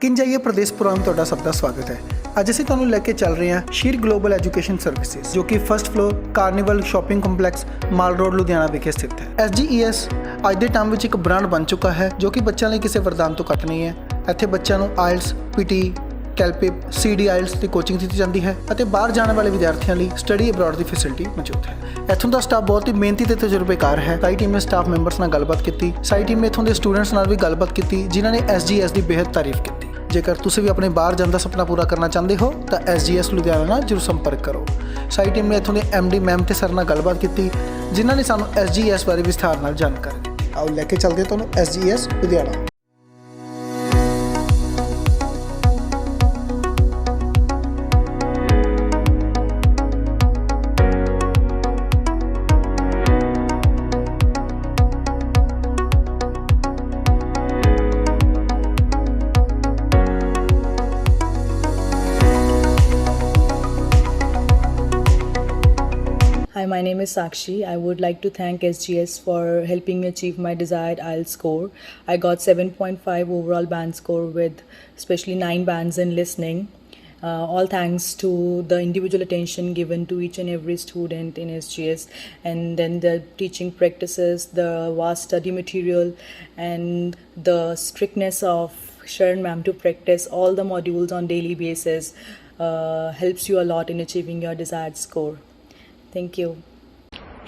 किंजाइए प्रदेश programme में तुहाडा सब दा स्वागत है। ਅੱਜ ਅਸੀਂ ਤੁਹਾਨੂੰ ਲੈ ਕੇ ਚੱਲ ਰਹੇ ਹਾਂ ਸ਼ੀਰ ਗਲੋਬਲ ਐਜੂਕੇਸ਼ਨ ਸਰਵਿਸਿਜ਼ ਜੋ ਕਿ first floor carnival shopping complex mall road Ludhiana ਵਿਖੇ ਸਥਿਤ ਹੈ। SGES ਅੱਜ ਦੇ ਟਾਈਮ ਵਿੱਚ ਇੱਕ ਬ੍ਰਾਂਡ ਬਣ ਚੁੱਕਾ ਹੈ ਜੋ ਕਿ ਬੱਚਿਆਂ ਲਈ ਕਿਸੇ ਵਰਦਾਨ ਤੋਂ ਘੱਟ ਨਹੀਂ ਹੈ। ਇੱਥੇ ਬੱਚਿਆਂ ਨੂੰ ਆਇਲਸ, PT, ਕੈਲਪਿਪ, CD ਆਇਲਸ ਦੀ ਕੋਚਿੰਗ ਦਿੱਤੀ ਜਾਂਦੀ ਹੈ ਅਤੇ ਬਾਹਰ ਜਾਣ ਵਾਲੇ ਵਿਦਿਆਰਥੀਆਂ ਲਈ ਸਟੱਡੀ ਅਬਰੋਡ ਦੀ ਫੈਸਿਲਿਟੀ ਮੌਜੂਦ ਹੈ। ਇੱਥੋਂ ਦਾ ਸਟਾਫ ਬਹੁਤ ਹੀ ਮਿਹਨਤੀ ਤੇ ਤਜਰਬੇਕਾਰ ਹੈ। ਸਾਡੀ ਟੀਮ ਨੇ ਸਟਾਫ ਮੈਂਬਰਸ ਨਾਲ ਗੱਲਬਾਤ ਕੀਤੀ। ਸਾਡੀ ਟੀਮ ਨੇ ਇੱਥੋਂ ਦੇ ਸਟੂਡੈਂਟਸ ਨਾਲ ਵੀ ਗੱਲਬਾਤ ਕੀਤੀ ਜਿਨ੍ਹਾਂ ਨੇ SGES ਦੀ ਬੇहद ਤਾਰੀਫ ਕੀਤੀ। ਜੇਕਰ ਤੁਸੀਂ ਵੀ ਆਪਣੇ ਬਾਹਰ ਜਾਣ ਦਾ ਸੁਪਨਾ ਪੂਰਾ ਕਰਨਾ ਚਾਹੁੰਦੇ ਹੋ ਤਾਂ SGES ਲੁਧਿਆਣਾ ਨਾਲ ਜ਼ਰੂਰ ਸੰਪਰਕ ਕਰੋ। ਸਾਡੀ ਟੀਮ ਨੇ ਇੱਥੋਂ ਦੇ MD ਮੈਮ ਤੇ ਸਰ ਨਾਲ ਗੱਲਬਾਤ ਕੀਤੀ ਜਿਨ੍ਹਾਂ ਨੇ ਸਾਨੂੰ SGES ਬਾਰੇ ਵਿਸਥਾਰ ਨਾਲ ਜਾਣਕਾਰੀ ਦਿੱਤੀ। ਆਓ ਲੈ ਕੇ ਚੱਲਦੇ ਤੁਹਾਨੂੰ SGES Ludhiana. Hi, my name is Sakshi. I would like to thank SGS for helping me achieve my desired IELTS score. I got 7.5 overall band score with especially 9 bands in listening. All thanks to the individual attention given to each and every student in SGS, and then the teaching practices, the vast study material, and the strictness of Sharon ma'am to practice all the modules on daily basis helps you a lot in achieving your desired score. Thank you.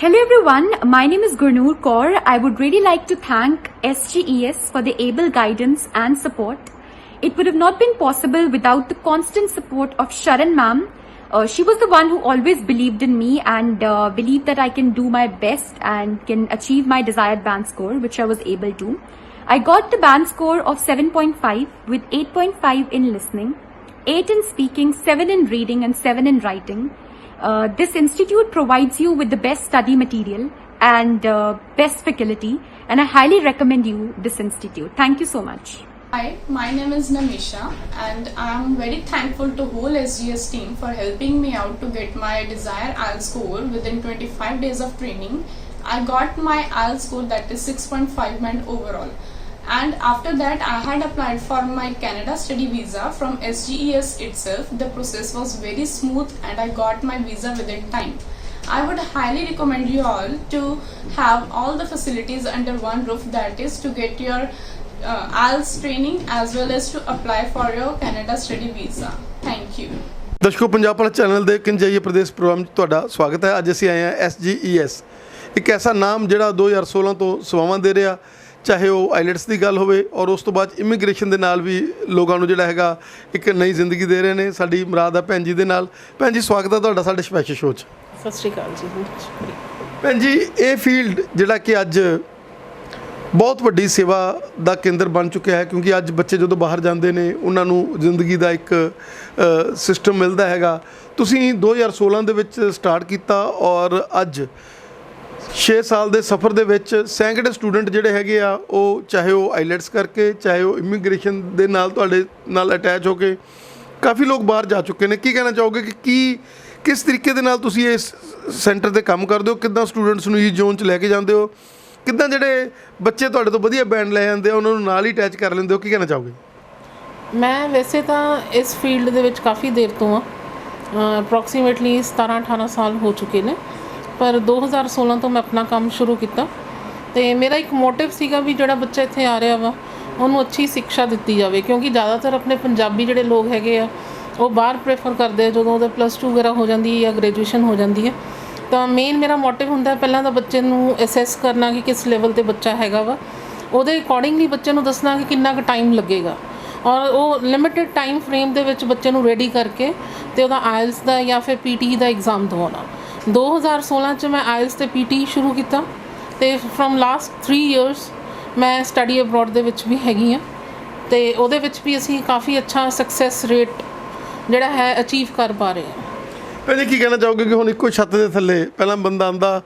Hello everyone, my name is Gurnoor Kaur. I would really like to thank SGES for the able guidance and support. It would have not been possible without the constant support of Sharan ma'am. She was the one who always believed in me and believed that I can do my best and can achieve my desired band score, which I was able to. I got the band score of 7.5 with 8.5 in listening, 8 in speaking, 7 in reading and 7 in writing. This institute provides you with the best study material and best faculty, and I highly recommend you this institute. Thank you so much. Hi, my name is Namisha and I am very thankful to whole SGS team for helping me out to get my desired IELTS score within 25 days of training. I got my IELTS score that is 6.5 band overall. And after that I had applied for my Canada study visa from SGES itself. The process was very smooth and I got my visa within time. I would highly recommend you all to have all the facilities under one roof, that is to get your IELTS training as well as to apply for your Canada study visa. Thank you. ਦਰਸ਼ਕੋ, Punjab ਵਾਲਾ channel ਦੇ ਕਿੰਜਾਈਏ Pradesh programme 'ਚ ਤੁਹਾਡਾ ਸਵਾਗਤ ਹੈ। ਅੱਜ ਅਸੀਂ ਆਏ ਹਾਂ SGES, ਇੱਕ ਐਸਾ ਨਾਮ ਜਿਹੜਾ 2016 ਤੋਂ ਸੇਵਾਵਾਂ ਦੇ ਰਿਹਾ, ਚਾਹੇ ਉਹ ਆਈਲੈਟਸ ਦੀ ਗੱਲ ਹੋਵੇ ਔਰ ਉਸ ਤੋਂ ਬਾਅਦ ਇਮੀਗ੍ਰੇਸ਼ਨ ਦੇ ਨਾਲ ਵੀ ਲੋਕਾਂ ਨੂੰ ਜਿਹੜਾ ਹੈਗਾ ਇੱਕ ਨਈ ਜ਼ਿੰਦਗੀ ਦੇ ਰਹੇ ਨੇ। ਸਾਡੀ ਮੁਰਾਦ ਆ ਭੈਣ ਜੀ ਦੇ ਨਾਲ। ਭੈਣ ਜੀ, ਸਵਾਗਤ ਹੈ ਤੁਹਾਡਾ ਸਾਡੇ ਸਪੈਸ਼ਲ ਸ਼ੋਅ 'ਚ। ਸਤਿ ਸ਼੍ਰੀ ਅਕਾਲ ਜੀ। ਭੈਣ ਜੀ, ਇਹ ਫੀਲਡ ਜਿਹੜਾ ਕਿ ਅੱਜ ਬਹੁਤ ਵੱਡੀ ਸੇਵਾ ਦਾ ਕੇਂਦਰ ਬਣ ਚੁੱਕਿਆ ਹੈ, ਕਿਉਂਕਿ ਅੱਜ ਬੱਚੇ ਜਦੋਂ ਬਾਹਰ ਜਾਂਦੇ ਨੇ ਉਹਨਾਂ ਨੂੰ ਜ਼ਿੰਦਗੀ ਦਾ ਇੱਕ ਸਿਸਟਮ ਮਿਲਦਾ ਹੈਗਾ। ਤੁਸੀਂ 2016 ਦੇ ਵਿੱਚ ਸਟਾਰਟ ਕੀਤਾ ਔਰ ਅੱਜ 6 ਸਾਲ ਦੇ ਸਫ਼ਰ ਦੇ ਵਿੱਚ ਸੈਂਕੜੇ ਸਟੂਡੈਂਟ ਜਿਹੜੇ ਹੈਗੇ ਆ, ਉਹ ਚਾਹੇ ਉਹ ਆਈਲੈਟਸ ਕਰਕੇ, ਚਾਹੇ ਉਹ ਇਮੀਗ੍ਰੇਸ਼ਨ ਦੇ ਨਾਲ ਤੁਹਾਡੇ ਨਾਲ ਅਟੈਚ ਹੋ ਕੇ ਕਾਫੀ ਲੋਕ ਬਾਹਰ ਜਾ ਚੁੱਕੇ ਨੇ। ਕੀ ਕਹਿਣਾ ਚਾਹੋਗੇ ਕਿ ਕਿਸ ਤਰੀਕੇ ਦੇ ਨਾਲ ਤੁਸੀਂ ਇਸ ਸੈਂਟਰ 'ਤੇ ਕੰਮ ਕਰਦੇ ਹੋ? ਕਿੱਦਾਂ ਸਟੂਡੈਂਟਸ ਨੂੰ ਇਸ ਜ਼ੋਨ 'ਚ ਲੈ ਕੇ ਜਾਂਦੇ ਹੋ? ਕਿੱਦਾਂ ਜਿਹੜੇ ਬੱਚੇ ਤੁਹਾਡੇ ਤੋਂ ਵਧੀਆ ਬੈਂਡ ਲੈ ਜਾਂਦੇ ਆ ਉਹਨਾਂ ਨੂੰ ਨਾਲ ਹੀ ਅਟੈਚ ਕਰ ਲੈਂਦੇ ਹੋ? ਕੀ ਕਹਿਣਾ ਚਾਹੋਗੇ? ਮੈਂ ਵੈਸੇ ਤਾਂ ਇਸ ਫੀਲਡ ਦੇ ਵਿੱਚ ਕਾਫੀ ਦੇਰ ਤੋਂ ਆ, ਅਪਰੋਕਸੀਮੇਟਲੀ 17-18 ਸਾਲ ਹੋ ਚੁੱਕੇ ਨੇ, ਪਰ 2016 ਤੋਂ ਮੈਂ ਆਪਣਾ ਕੰਮ ਸ਼ੁਰੂ ਕੀਤਾ ਅਤੇ ਮੇਰਾ ਇੱਕ ਮੋਟਿਵ ਸੀਗਾ ਵੀ ਜਿਹੜਾ ਬੱਚਾ ਇੱਥੇ ਆ ਰਿਹਾ ਵਾ ਉਹਨੂੰ ਅੱਛੀ ਸਿੱਖਿਆ ਦਿੱਤੀ ਜਾਵੇ, ਕਿਉਂਕਿ ਜ਼ਿਆਦਾਤਰ ਆਪਣੇ ਪੰਜਾਬੀ ਜਿਹੜੇ ਲੋਕ ਹੈਗੇ ਆ ਉਹ ਬਾਹਰ ਪ੍ਰੈਫਰ ਕਰਦੇ ਆ ਜਦੋਂ ਉਹਦਾ +2 ਵਗੈਰਾ ਹੋ ਜਾਂਦੀ ਹੈ ਜਾਂ ਗ੍ਰੈਜੂਏਸ਼ਨ ਹੋ ਜਾਂਦੀ ਹੈ। ਤਾਂ ਮੇਨ ਮੇਰਾ ਮੋਟਿਵ ਹੁੰਦਾ ਪਹਿਲਾਂ ਤਾਂ ਬੱਚੇ ਨੂੰ ਅਸੈਸ ਕਰਨਾ ਕਿ ਕਿਸ ਲੈਵਲ 'ਤੇ ਬੱਚਾ ਹੈਗਾ ਵਾ, ਉਹਦੇ ਅਕੋਰਡਿੰਗਲੀ ਬੱਚੇ ਨੂੰ ਦੱਸਣਾ ਕਿ ਕਿੰਨਾ ਕੁ ਟਾਈਮ ਲੱਗੇਗਾ ਔਰ ਉਹ ਲਿਮਿਟਿਡ ਟਾਈਮ ਫਰੇਮ ਦੇ ਵਿੱਚ ਬੱਚੇ ਨੂੰ ਰੈਡੀ ਕਰਕੇ ਅਤੇ ਉਹਦਾ ਆਇਲਸ ਦਾ ਜਾਂ ਫਿਰ PT ਦਾ ਐਗਜ਼ਾਮ ਦਿਵਾਉਣਾ। 2016 'ਚ ਮੈਂ ਆਇਲਸ ਅਤੇ PT ਸ਼ੁਰੂ ਕੀਤਾ ਅਤੇ ਫਰੋਮ ਲਾਸਟ 3 years ਮੈਂ ਸਟੱਡੀ ਅਬਰੋਡ ਦੇ ਵਿੱਚ ਵੀ ਹੈਗੀ ਹਾਂ ਅਤੇ ਉਹਦੇ ਵਿੱਚ ਵੀ ਅਸੀਂ ਕਾਫੀ ਅੱਛਾ ਸਕਸੈਸ ਰੇਟ ਜਿਹੜਾ ਹੈ ਅਚੀਵ ਕਰ ਪਾ ਰਹੇ ਹਾਂ। ਭੈਣ ਜੀ, ਕੀ ਕਹਿਣਾ ਚਾਹੋਗੇ ਕਿ ਹੁਣ ਇੱਕੋ ਛੱਤ ਦੇ ਥੱਲੇ ਪਹਿਲਾਂ ਬੰਦਾ ਆਉਂਦਾ,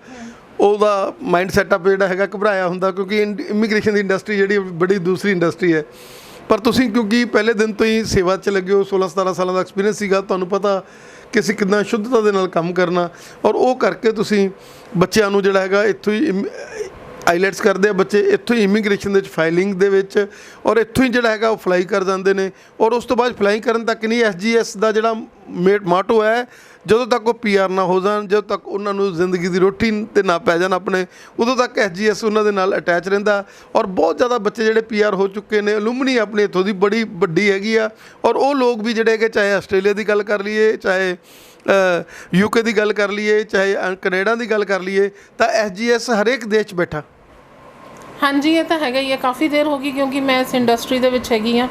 ਉਹਦਾ ਮਾਈਂਡ ਸੈਟਅਪ ਜਿਹੜਾ ਹੈਗਾ ਘਬਰਾਇਆ ਹੁੰਦਾ, ਕਿਉਂਕਿ ਇਮੀਗ੍ਰੇਸ਼ਨ ਦੀ ਇੰਡਸਟਰੀ ਜਿਹੜੀ ਬੜੀ ਦੂਸਰੀ ਇੰਡਸਟਰੀ ਹੈ, ਪਰ ਤੁਸੀਂ ਕਿਉਂਕਿ ਪਹਿਲੇ ਦਿਨ ਤੋਂ ਹੀ ਸੇਵਾ 'ਚ ਲੱਗੇ ਹੋ, 16-17 ਸਾਲਾਂ ਦਾ ਐਕਸਪੀਰੀਅੰਸ ਸੀਗਾ, ਤੁਹਾਨੂੰ ਪਤਾ ਕਿ ਅਸੀਂ ਕਿੱਦਾਂ ਸ਼ੁੱਧਤਾ ਦੇ ਨਾਲ ਕੰਮ ਕਰਨਾ, ਔਰ ਉਹ ਕਰਕੇ ਤੁਸੀਂ ਬੱਚਿਆਂ ਨੂੰ ਜਿਹੜਾ ਹੈਗਾ ਇੱਥੋਂ ਹੀ ਆਈਲੈਟਸ ਕਰਦੇ ਆ ਬੱਚੇ, ਇੱਥੋਂ ਹੀ ਇਮੀਗ੍ਰੇਸ਼ਨ ਦੇ ਵਿੱਚ ਫਾਈਲਿੰਗ ਦੇ ਵਿੱਚ ਔਰ ਇੱਥੋਂ ਹੀ ਜਿਹੜਾ ਹੈਗਾ ਉਹ ਫਲਾਈ ਕਰ ਜਾਂਦੇ ਨੇ। ਔਰ ਉਸ ਤੋਂ ਬਾਅਦ ਫਲਾਈ ਕਰਨ ਤੱਕ ਨਹੀਂ, SGS ਦਾ ਜਿਹੜਾ ਮਾਟੋ ਹੈ, ਜਦੋਂ ਤੱਕ ਉਹ PR ਨਾ ਹੋ ਜਾਣ, ਜਦੋਂ ਤੱਕ ਉਹਨਾਂ ਨੂੰ ਜ਼ਿੰਦਗੀ ਦੀ ਰੋਟੀ ਤੇ ਨਾ ਪੈ ਜਾਣ ਆਪਣੇ, ਉਦੋਂ ਤੱਕ SGS ਉਹਨਾਂ ਦੇ ਨਾਲ ਅਟੈਚ ਰਹਿੰਦਾ। ਔਰ ਬਹੁਤ ਜ਼ਿਆਦਾ ਬੱਚੇ ਜਿਹੜੇ PR ਹੋ ਚੁੱਕੇ ਨੇ, ਅਲੂਮਨੀ ਆਪਣੇ ਇੱਥੋਂ ਦੀ ਬੜੀ ਵੱਡੀ ਹੈਗੀ ਆ। ਔਰ ਉਹ ਲੋਕ ਵੀ ਜਿਹੜੇ ਹੈਗੇ, ਚਾਹੇ ਆਸਟ੍ਰੇਲੀਆ ਦੀ ਗੱਲ ਕਰ ਲਈਏ, ਚਾਹੇ UK ਦੀ ਗੱਲ ਕਰ ਲਈਏ, ਚਾਹੇ ਕੈਨੇਡਾ ਦੀ ਗੱਲ ਕਰ ਲਈਏ, ਤਾਂ SGS ਹਰੇਕ ਦੇਸ਼ 'ਚ ਬੈਠਾ। ਹਾਂਜੀ, ਇਹ ਤਾਂ ਹੈਗਾ ਹੀ ਹੈ। ਕਾਫੀ ਦੇਰ ਹੋ ਗਈ ਕਿਉਂਕਿ ਮੈਂ ਇਸ ਇੰਡਸਟਰੀ ਦੇ ਵਿੱਚ ਹੈਗੀ ਹਾਂ।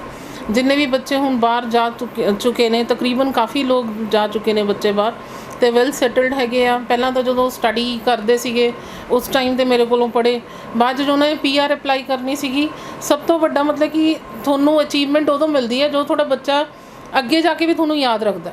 ਜਿੰਨੇ ਵੀ ਬੱਚੇ ਹੁਣ ਬਾਹਰ ਜਾ ਚੁੱਕੇ ਨੇ, ਤਕਰੀਬਨ ਕਾਫੀ ਲੋਕ ਜਾ ਚੁੱਕੇ ਨੇ ਬੱਚੇ ਬਾਹਰ, ਅਤੇ ਵੈਲ ਸੈਟਲਡ ਹੈਗੇ ਆ। ਪਹਿਲਾਂ ਤਾਂ ਜਦੋਂ ਸਟੱਡੀ ਕਰਦੇ ਸੀਗੇ ਉਸ ਟਾਈਮ 'ਤੇ ਮੇਰੇ ਕੋਲੋਂ ਪੜ੍ਹੇ, ਬਾਅਦ 'ਚ ਜਦੋਂ ਉਹਨਾਂ ਨੇ PR ਅਪਲਾਈ ਕਰਨੀ ਸੀਗੀ, ਸਭ ਤੋਂ ਵੱਡਾ ਮਤਲਬ ਕਿ ਤੁਹਾਨੂੰ ਅਚੀਵਮੈਂਟ ਉਦੋਂ ਮਿਲਦੀ ਹੈ ਜਦੋਂ ਤੁਹਾਡਾ ਬੱਚਾ ਅੱਗੇ ਜਾ ਕੇ ਵੀ ਤੁਹਾਨੂੰ ਯਾਦ ਰੱਖਦਾ।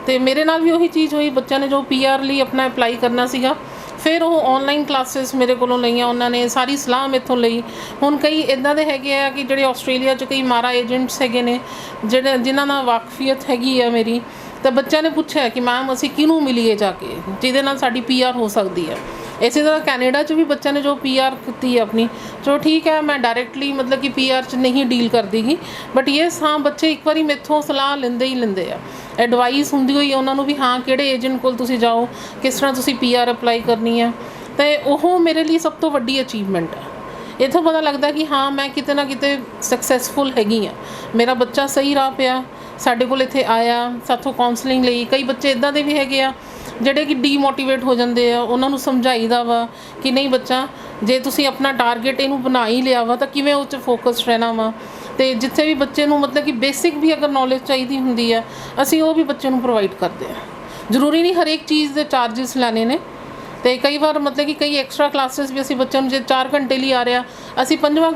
ਅਤੇ ਮੇਰੇ ਨਾਲ ਵੀ ਉਹੀ ਚੀਜ਼ ਹੋਈ। ਬੱਚਿਆਂ ਨੇ ਜੋ PR ਲਈ ਆਪਣਾ ਅਪਲਾਈ ਕਰਨਾ ਸੀਗਾ, ਫਿਰ ਉਹ ਔਨਲਾਈਨ ਕਲਾਸਿਸ ਮੇਰੇ ਕੋਲੋਂ ਲਈਆਂ, ਉਹਨਾਂ ਨੇ ਸਾਰੀ ਸਲਾਹ ਮੈਥੋਂ ਲਈ। ਹੁਣ ਕਈ ਇੱਦਾਂ ਦੇ ਹੈਗੇ ਆ ਕਿ ਜਿਹੜੇ ਆਸਟ੍ਰੇਲੀਆ 'ਚ ਕਈ ਮਾਰਾ ਏਜੰਟਸ ਹੈਗੇ ਨੇ, ਜਿਨ੍ਹਾਂ ਨਾਲ ਵਾਕਫੀਅਤ ਹੈਗੀ ਆ ਮੇਰੀ, ਤਾਂ ਬੱਚਿਆਂ ਨੇ ਪੁੱਛਿਆ ਕਿ ਮੈਮ ਅਸੀਂ ਕਿਹਨੂੰ ਮਿਲੀਏ ਜਾ ਕੇ ਜਿਹਦੇ ਨਾਲ ਸਾਡੀ PR ਹੋ ਸਕਦੀ ਹੈ। ਇਸੇ ਤਰ੍ਹਾਂ ਕੈਨੇਡਾ 'ਚ ਵੀ ਬੱਚਿਆਂ ਨੇ ਜੋ PR ਕੀਤੀ ਆਪਣੀ, ਚਲੋ ਠੀਕ ਹੈ, ਮੈਂ ਡਾਇਰੈਕਟਲੀ ਮਤਲਬ ਕਿ PR 'ਚ ਨਹੀਂ ਡੀਲ ਕਰਦੀ ਗੀ, ਬਟ ਯੈਸ ਹਾਂ, ਬੱਚੇ ਇੱਕ ਵਾਰੀ ਮੈਥੋਂ ਸਲਾਹ ਲੈਂਦੇ ਹੀ ਲੈਂਦੇ ਆ। ਐਡਵਾਈਸ ਹੁੰਦੀ ਹੋਈ ਉਹਨਾਂ ਨੂੰ ਵੀ, ਹਾਂ ਕਿਹੜੇ ਏਜੰਟ ਕੋਲ ਤੁਸੀਂ ਜਾਓ, ਕਿਸ ਤਰ੍ਹਾਂ ਤੁਸੀਂ PR ਅਪਲਾਈ ਕਰਨੀ ਆ। ਅਤੇ ਉਹ ਮੇਰੇ ਲਈ ਸਭ ਤੋਂ ਵੱਡੀ ਅਚੀਵਮੈਂਟ ਹੈ। ਇੱਥੋਂ ਪਤਾ ਲੱਗਦਾ ਕਿ ਹਾਂ ਮੈਂ ਕਿਤੇ ਨਾ ਕਿਤੇ ਸਕਸੈਸਫੁਲ ਹੈਗੀ ਹਾਂ, ਮੇਰਾ ਬੱਚਾ ਸਹੀ ਰਾਹ ਪਿਆ, ਸਾਡੇ ਕੋਲ ਇੱਥੇ ਆਇਆ, ਸਾਥੋਂ ਕਾਉਂਸਲਿੰਗ ਲਈ। ਕਈ ਬੱਚੇ ਇੱਦਾਂ ਦੇ ਵੀ ਹੈਗੇ ਆ ਜਿਹੜੇ ਕਿ ਡੀਮੋਟੀਵੇਟ ਹੋ ਜਾਂਦੇ ਆ, ਉਹਨਾਂ ਨੂੰ ਸਮਝਾਈਦਾ ਵਾ ਕਿ ਨਹੀਂ ਬੱਚਾ, ਜੇ ਤੁਸੀਂ ਆਪਣਾ ਟਾਰਗੇਟ ਇਹਨੂੰ ਬਣਾ ਹੀ ਲਿਆ ਵਾ ਤਾਂ ਕਿਵੇਂ ਉਹ 'ਚ ਫੋਕਸ ਰਹਿਣਾ ਵਾ। ਅਤੇ ਜਿੱਥੇ ਵੀ ਬੱਚੇ ਨੂੰ ਮਤਲਬ ਕਿ ਬੇਸਿਕ ਵੀ ਅਗਰ ਨੌਲੇਜ ਚਾਹੀਦੀ ਹੁੰਦੀ ਆ, ਅਸੀਂ ਉਹ ਵੀ ਬੱਚੇ ਨੂੰ ਪ੍ਰੋਵਾਈਡ ਕਰਦੇ ਹਾਂ। ਜ਼ਰੂਰੀ ਨਹੀਂ ਹਰੇਕ ਚੀਜ਼ ਦੇ ਚਾਰਜਿਸ ਲੈਣੇ ਨੇ। ਅਤੇ ਕਈ ਵਾਰ ਮਤਲਬ ਕਿ ਕਈ ਐਕਸਟਰਾ ਕਲਾਸਿਸ ਵੀ ਅਸੀਂ ਬੱਚਿਆਂ ਨੂੰ, ਜੇ 4 ਘੰਟੇ ਲਈ ਆ ਰਿਹਾ, ਅਸੀਂ 5ਵਾਂ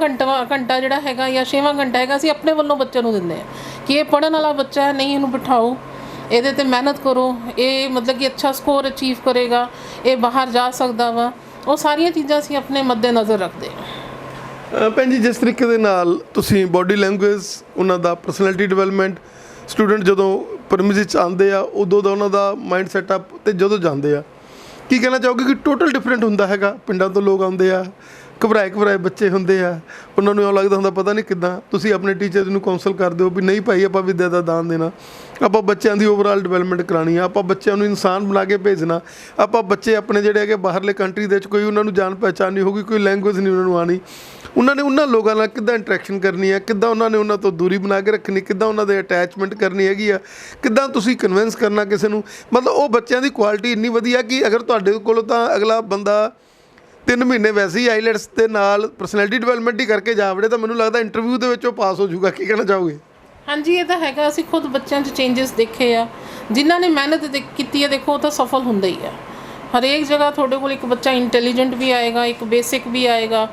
ਘੰਟਾ ਜਿਹੜਾ ਹੈਗਾ ਜਾਂ 6ਵਾਂ ਘੰਟਾ ਹੈਗਾ, ਅਸੀਂ ਆਪਣੇ ਵੱਲੋਂ ਬੱਚੇ ਨੂੰ ਦਿੰਦੇ ਹਾਂ ਕਿ ਇਹ ਪੜ੍ਹਨ ਵਾਲਾ ਬੱਚਾ ਹੈ, ਨਹੀਂ ਇਹਨੂੰ ਬਿਠਾਓ, ਇਹਦੇ 'ਤੇ ਮਿਹਨਤ ਕਰੋ, ਇਹ ਮਤਲਬ ਕਿ ਅੱਛਾ ਸਕੋਰ ਅਚੀਵ ਕਰੇਗਾ, ਇਹ ਬਾਹਰ ਜਾ ਸਕਦਾ ਵਾ। ਉਹ ਸਾਰੀਆਂ ਚੀਜ਼ਾਂ ਅਸੀਂ ਆਪਣੇ ਮੱਦੇ ਨਜ਼ਰ ਰੱਖਦੇ ਹਾਂ। ਭੈਣ ਜੀ, ਜਿਸ ਤਰੀਕੇ ਦੇ ਨਾਲ ਤੁਸੀਂ ਬੋਡੀ ਲੈਂਗੁਏਜ, ਉਹਨਾਂ ਦਾ ਪਰਸਨੈਲਿਟੀ ਡਿਵੈਲਪਮੈਂਟ, ਸਟੂਡੈਂਟ ਜਦੋਂ ਪ੍ਰਮਿਸ ਵਿੱਚ ਆਉਂਦੇ ਆ ਉਦੋਂ ਦਾ ਉਹਨਾਂ ਦਾ ਮਾਈਂਡ ਸੈਟਅਪ, ਅਤੇ ਜਦੋਂ ਜਾਂਦੇ ਆ, ਕੀ ਕਹਿਣਾ ਚਾਹੋਗੇ ਕਿ ਟੋਟਲ ਡਿਫਰੈਂਟ ਹੁੰਦਾ ਹੈਗਾ? ਪਿੰਡਾਂ ਤੋਂ ਲੋਕ ਆਉਂਦੇ ਆ, ਘਬਰਾਏ ਬੱਚੇ ਹੁੰਦੇ ਆ, ਉਹਨਾਂ ਨੂੰ ਇਉਂ ਲੱਗਦਾ ਹੁੰਦਾ ਪਤਾ ਨਹੀਂ ਕਿੱਦਾਂ। ਤੁਸੀਂ ਆਪਣੇ ਟੀਚਰਸ ਨੂੰ ਕਾਉਂਸਲ ਕਰਦੇ ਹੋ ਵੀ ਨਹੀਂ ਭਾਈ, ਆਪਾਂ ਵਿੱਦਿਆ ਦਾ ਦਾਨ ਦੇਣਾ, ਆਪਾਂ ਬੱਚਿਆਂ ਦੀ ਓਵਰਆਲ ਡਿਵੈਲਪਮੈਂਟ ਕਰਾਉਣੀ ਆ, ਆਪਾਂ ਬੱਚਿਆਂ ਨੂੰ ਇਨਸਾਨ ਬਣਾ ਕੇ ਭੇਜਣਾ, ਆਪਾਂ ਬੱਚੇ ਆਪਣੇ ਜਿਹੜੇ ਹੈਗੇ ਬਾਹਰਲੇ ਕੰਟਰੀ ਦੇ ਵਿੱਚ ਕੋਈ ਉਹਨਾਂ ਨੂੰ ਜਾਣ ਪਹਿਚਾਣ ਨਹੀਂ ਹੋਊਗੀ, ਕੋਈ ਲੈਂਗੁਏਜ ਨਹੀਂ ਉਹਨਾਂ ਨੂੰ ਆਉਣੀ, ਉਹਨਾਂ ਨੇ ਉਹਨਾਂ ਲੋਕਾਂ ਨਾਲ ਕਿੱਦਾਂ ਇੰਟਰੈਕਸ਼ਨ ਕਰਨੀ ਹੈ, ਕਿੱਦਾਂ ਉਹਨਾਂ ਨੇ ਉਹਨਾਂ ਤੋਂ ਦੂਰੀ ਬਣਾ ਕੇ ਰੱਖਣੀ, ਕਿੱਦਾਂ ਉਹਨਾਂ ਦੇ ਅਟੈਚਮੈਂਟ ਕਰਨੀ ਹੈਗੀ ਆ, ਕਿੱਦਾਂ ਤੁਸੀਂ ਕਨਵਿੰਸ ਕਰਨਾ ਕਿਸੇ ਨੂੰ। ਮਤਲਬ ਉਹ ਬੱਚਿਆਂ ਦੀ ਕੁਆਲਿਟੀ ਇੰਨੀ ਵਧੀਆ ਕਿ ਅਗਰ ਤੁਹਾਡੇ ਕੋਲੋਂ ਤਾਂ ਅਗਲਾ ਬੰਦਾ 3 ਮਹੀਨੇ ਵੈਸੇ ਹੀ ਆਈਲੈਟਸ ਦੇ ਨਾਲ ਪਰਸਨੈਲਿਟੀ ਡਿਵੈਲਪਮੈਂਟ ਹੀ ਕਰਕੇ ਜਾ ਵੜੇ, ਤਾਂ ਮੈਨੂੰ ਲੱਗਦਾ ਇੰਟਰਵਿਊ ਦੇ ਵਿੱਚ ਉਹ ਪਾਸ ਹੋ ਜਾਊਗਾ। ਕੀ ਕਹਿਣਾ ਚਾਹੋਗੇ? ਹਾਂਜੀ, ਇਹ ਤਾਂ ਹੈਗਾ। ਅਸੀਂ ਖੁਦ ਬੱਚਿਆਂ 'ਚ ਚੇਂਜਸ ਦੇਖੇ ਆ। ਜਿਨ੍ਹਾਂ ਨੇ ਮਿਹਨਤ ਕੀਤੀ ਹੈ, ਦੇਖੋ ਉਹ ਤਾਂ ਸਫਲ ਹੁੰਦਾ ਹੀ ਆ। ਹਰੇਕ ਜਗ੍ਹਾ ਤੁਹਾਡੇ ਕੋਲ ਇੱਕ ਬੱਚਾ ਇੰਟੈਲੀਜੈਂਟ ਵੀ ਆਏਗਾ, ਇੱਕ ਬੇਸਿਕ ਵੀ ਆਏਗਾ,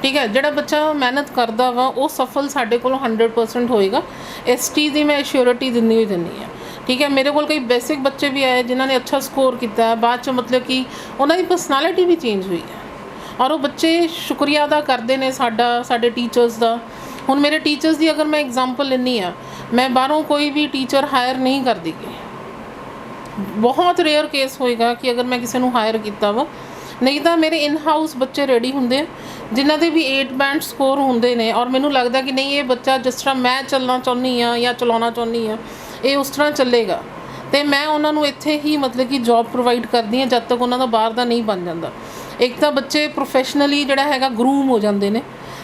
ਠੀਕ ਹੈ। ਜਿਹੜਾ ਬੱਚਾ ਮਿਹਨਤ ਕਰਦਾ ਵਾ ਉਹ ਸਫਲ ਸਾਡੇ ਕੋਲੋਂ 100% ਹੋਏਗਾ। ਇਸ ਚੀਜ਼ ਦੀ ਮੈਂ ਅਸ਼ੋਰਿਟੀ ਦਿੰਦੀ ਹਾਂ, ਠੀਕ ਹੈ। ਮੇਰੇ ਕੋਲ ਕਈ ਬੇਸਿਕ ਬੱਚੇ ਵੀ ਆਏ ਜਿਨ੍ਹਾਂ ਨੇ ਅੱਛਾ ਸਕੋਰ ਕੀਤਾ, ਬਾਅਦ 'ਚ ਮਤਲਬ ਕਿ ਉਹਨਾਂ ਦੀ ਪਰਸਨੈਲਿਟੀ ਵੀ ਚੇਂਜ ਹੋਈ ਹੈ, ਔਰ ਉਹ ਬੱਚੇ ਸ਼ੁਕਰੀਆ ਅਦਾ ਕਰਦੇ ਨੇ ਸਾਡੇ ਟੀਚਰਸ ਦਾ। ਹੁਣ ਮੇਰੇ ਟੀਚਰਸ ਦੀ ਅਗਰ ਮੈਂ ਐਗਜ਼ਾਮਪਲ ਲੈਂਦੀ ਹਾਂ, ਮੈਂ ਬਾਹਰੋਂ ਕੋਈ ਵੀ ਟੀਚਰ ਹਾਇਰ ਨਹੀਂ ਕਰਦੀ ਗੀ। ਬਹੁਤ ਰੇਅਰ ਕੇਸ ਹੋਏਗਾ ਕਿ ਅਗਰ ਮੈਂ ਕਿਸੇ ਨੂੰ ਹਾਇਰ ਕੀਤਾ ਵਾ, ਨਹੀਂ ਤਾਂ ਮੇਰੇ ਇਨ ਹਾਊਸ ਬੱਚੇ ਰੈਡੀ ਹੁੰਦੇ ਆ ਜਿਨ੍ਹਾਂ ਦੇ ਵੀ 8 ਬੈਂਡ ਸਕੋਰ ਹੁੰਦੇ ਨੇ, ਔਰ ਮੈਨੂੰ ਲੱਗਦਾ ਕਿ ਨਹੀਂ ਇਹ ਬੱਚਾ ਜਿਸ ਤਰ੍ਹਾਂ ਮੈਂ ਚੱਲਣਾ ਚਾਹੁੰਦੀ ਹਾਂ ਜਾਂ ਚਲਾਉਣਾ ਚਾਹੁੰਦੀ ਹਾਂ, ਇਹ ਉਸ ਤਰ੍ਹਾਂ ਚੱਲੇਗਾ। ਅਤੇ ਮੈਂ ਉਹਨਾਂ ਨੂੰ ਇੱਥੇ ਹੀ ਮਤਲਬ ਕਿ ਜੋਬ ਪ੍ਰੋਵਾਈਡ ਕਰਦੀ ਹਾਂ ਜਦ ਤੱਕ ਉਹਨਾਂ ਦਾ ਬਾਹਰ ਦਾ ਨਹੀਂ ਬਣ ਜਾਂਦਾ। ਇੱਕ ਤਾਂ ਬੱਚੇ ਪ੍ਰੋਫੈਸ਼ਨਲੀ ਜਿਹੜਾ ਹੈਗਾ ਗਰੂਮ ਹੋ ਜਾਂਦੇ ਨੇ,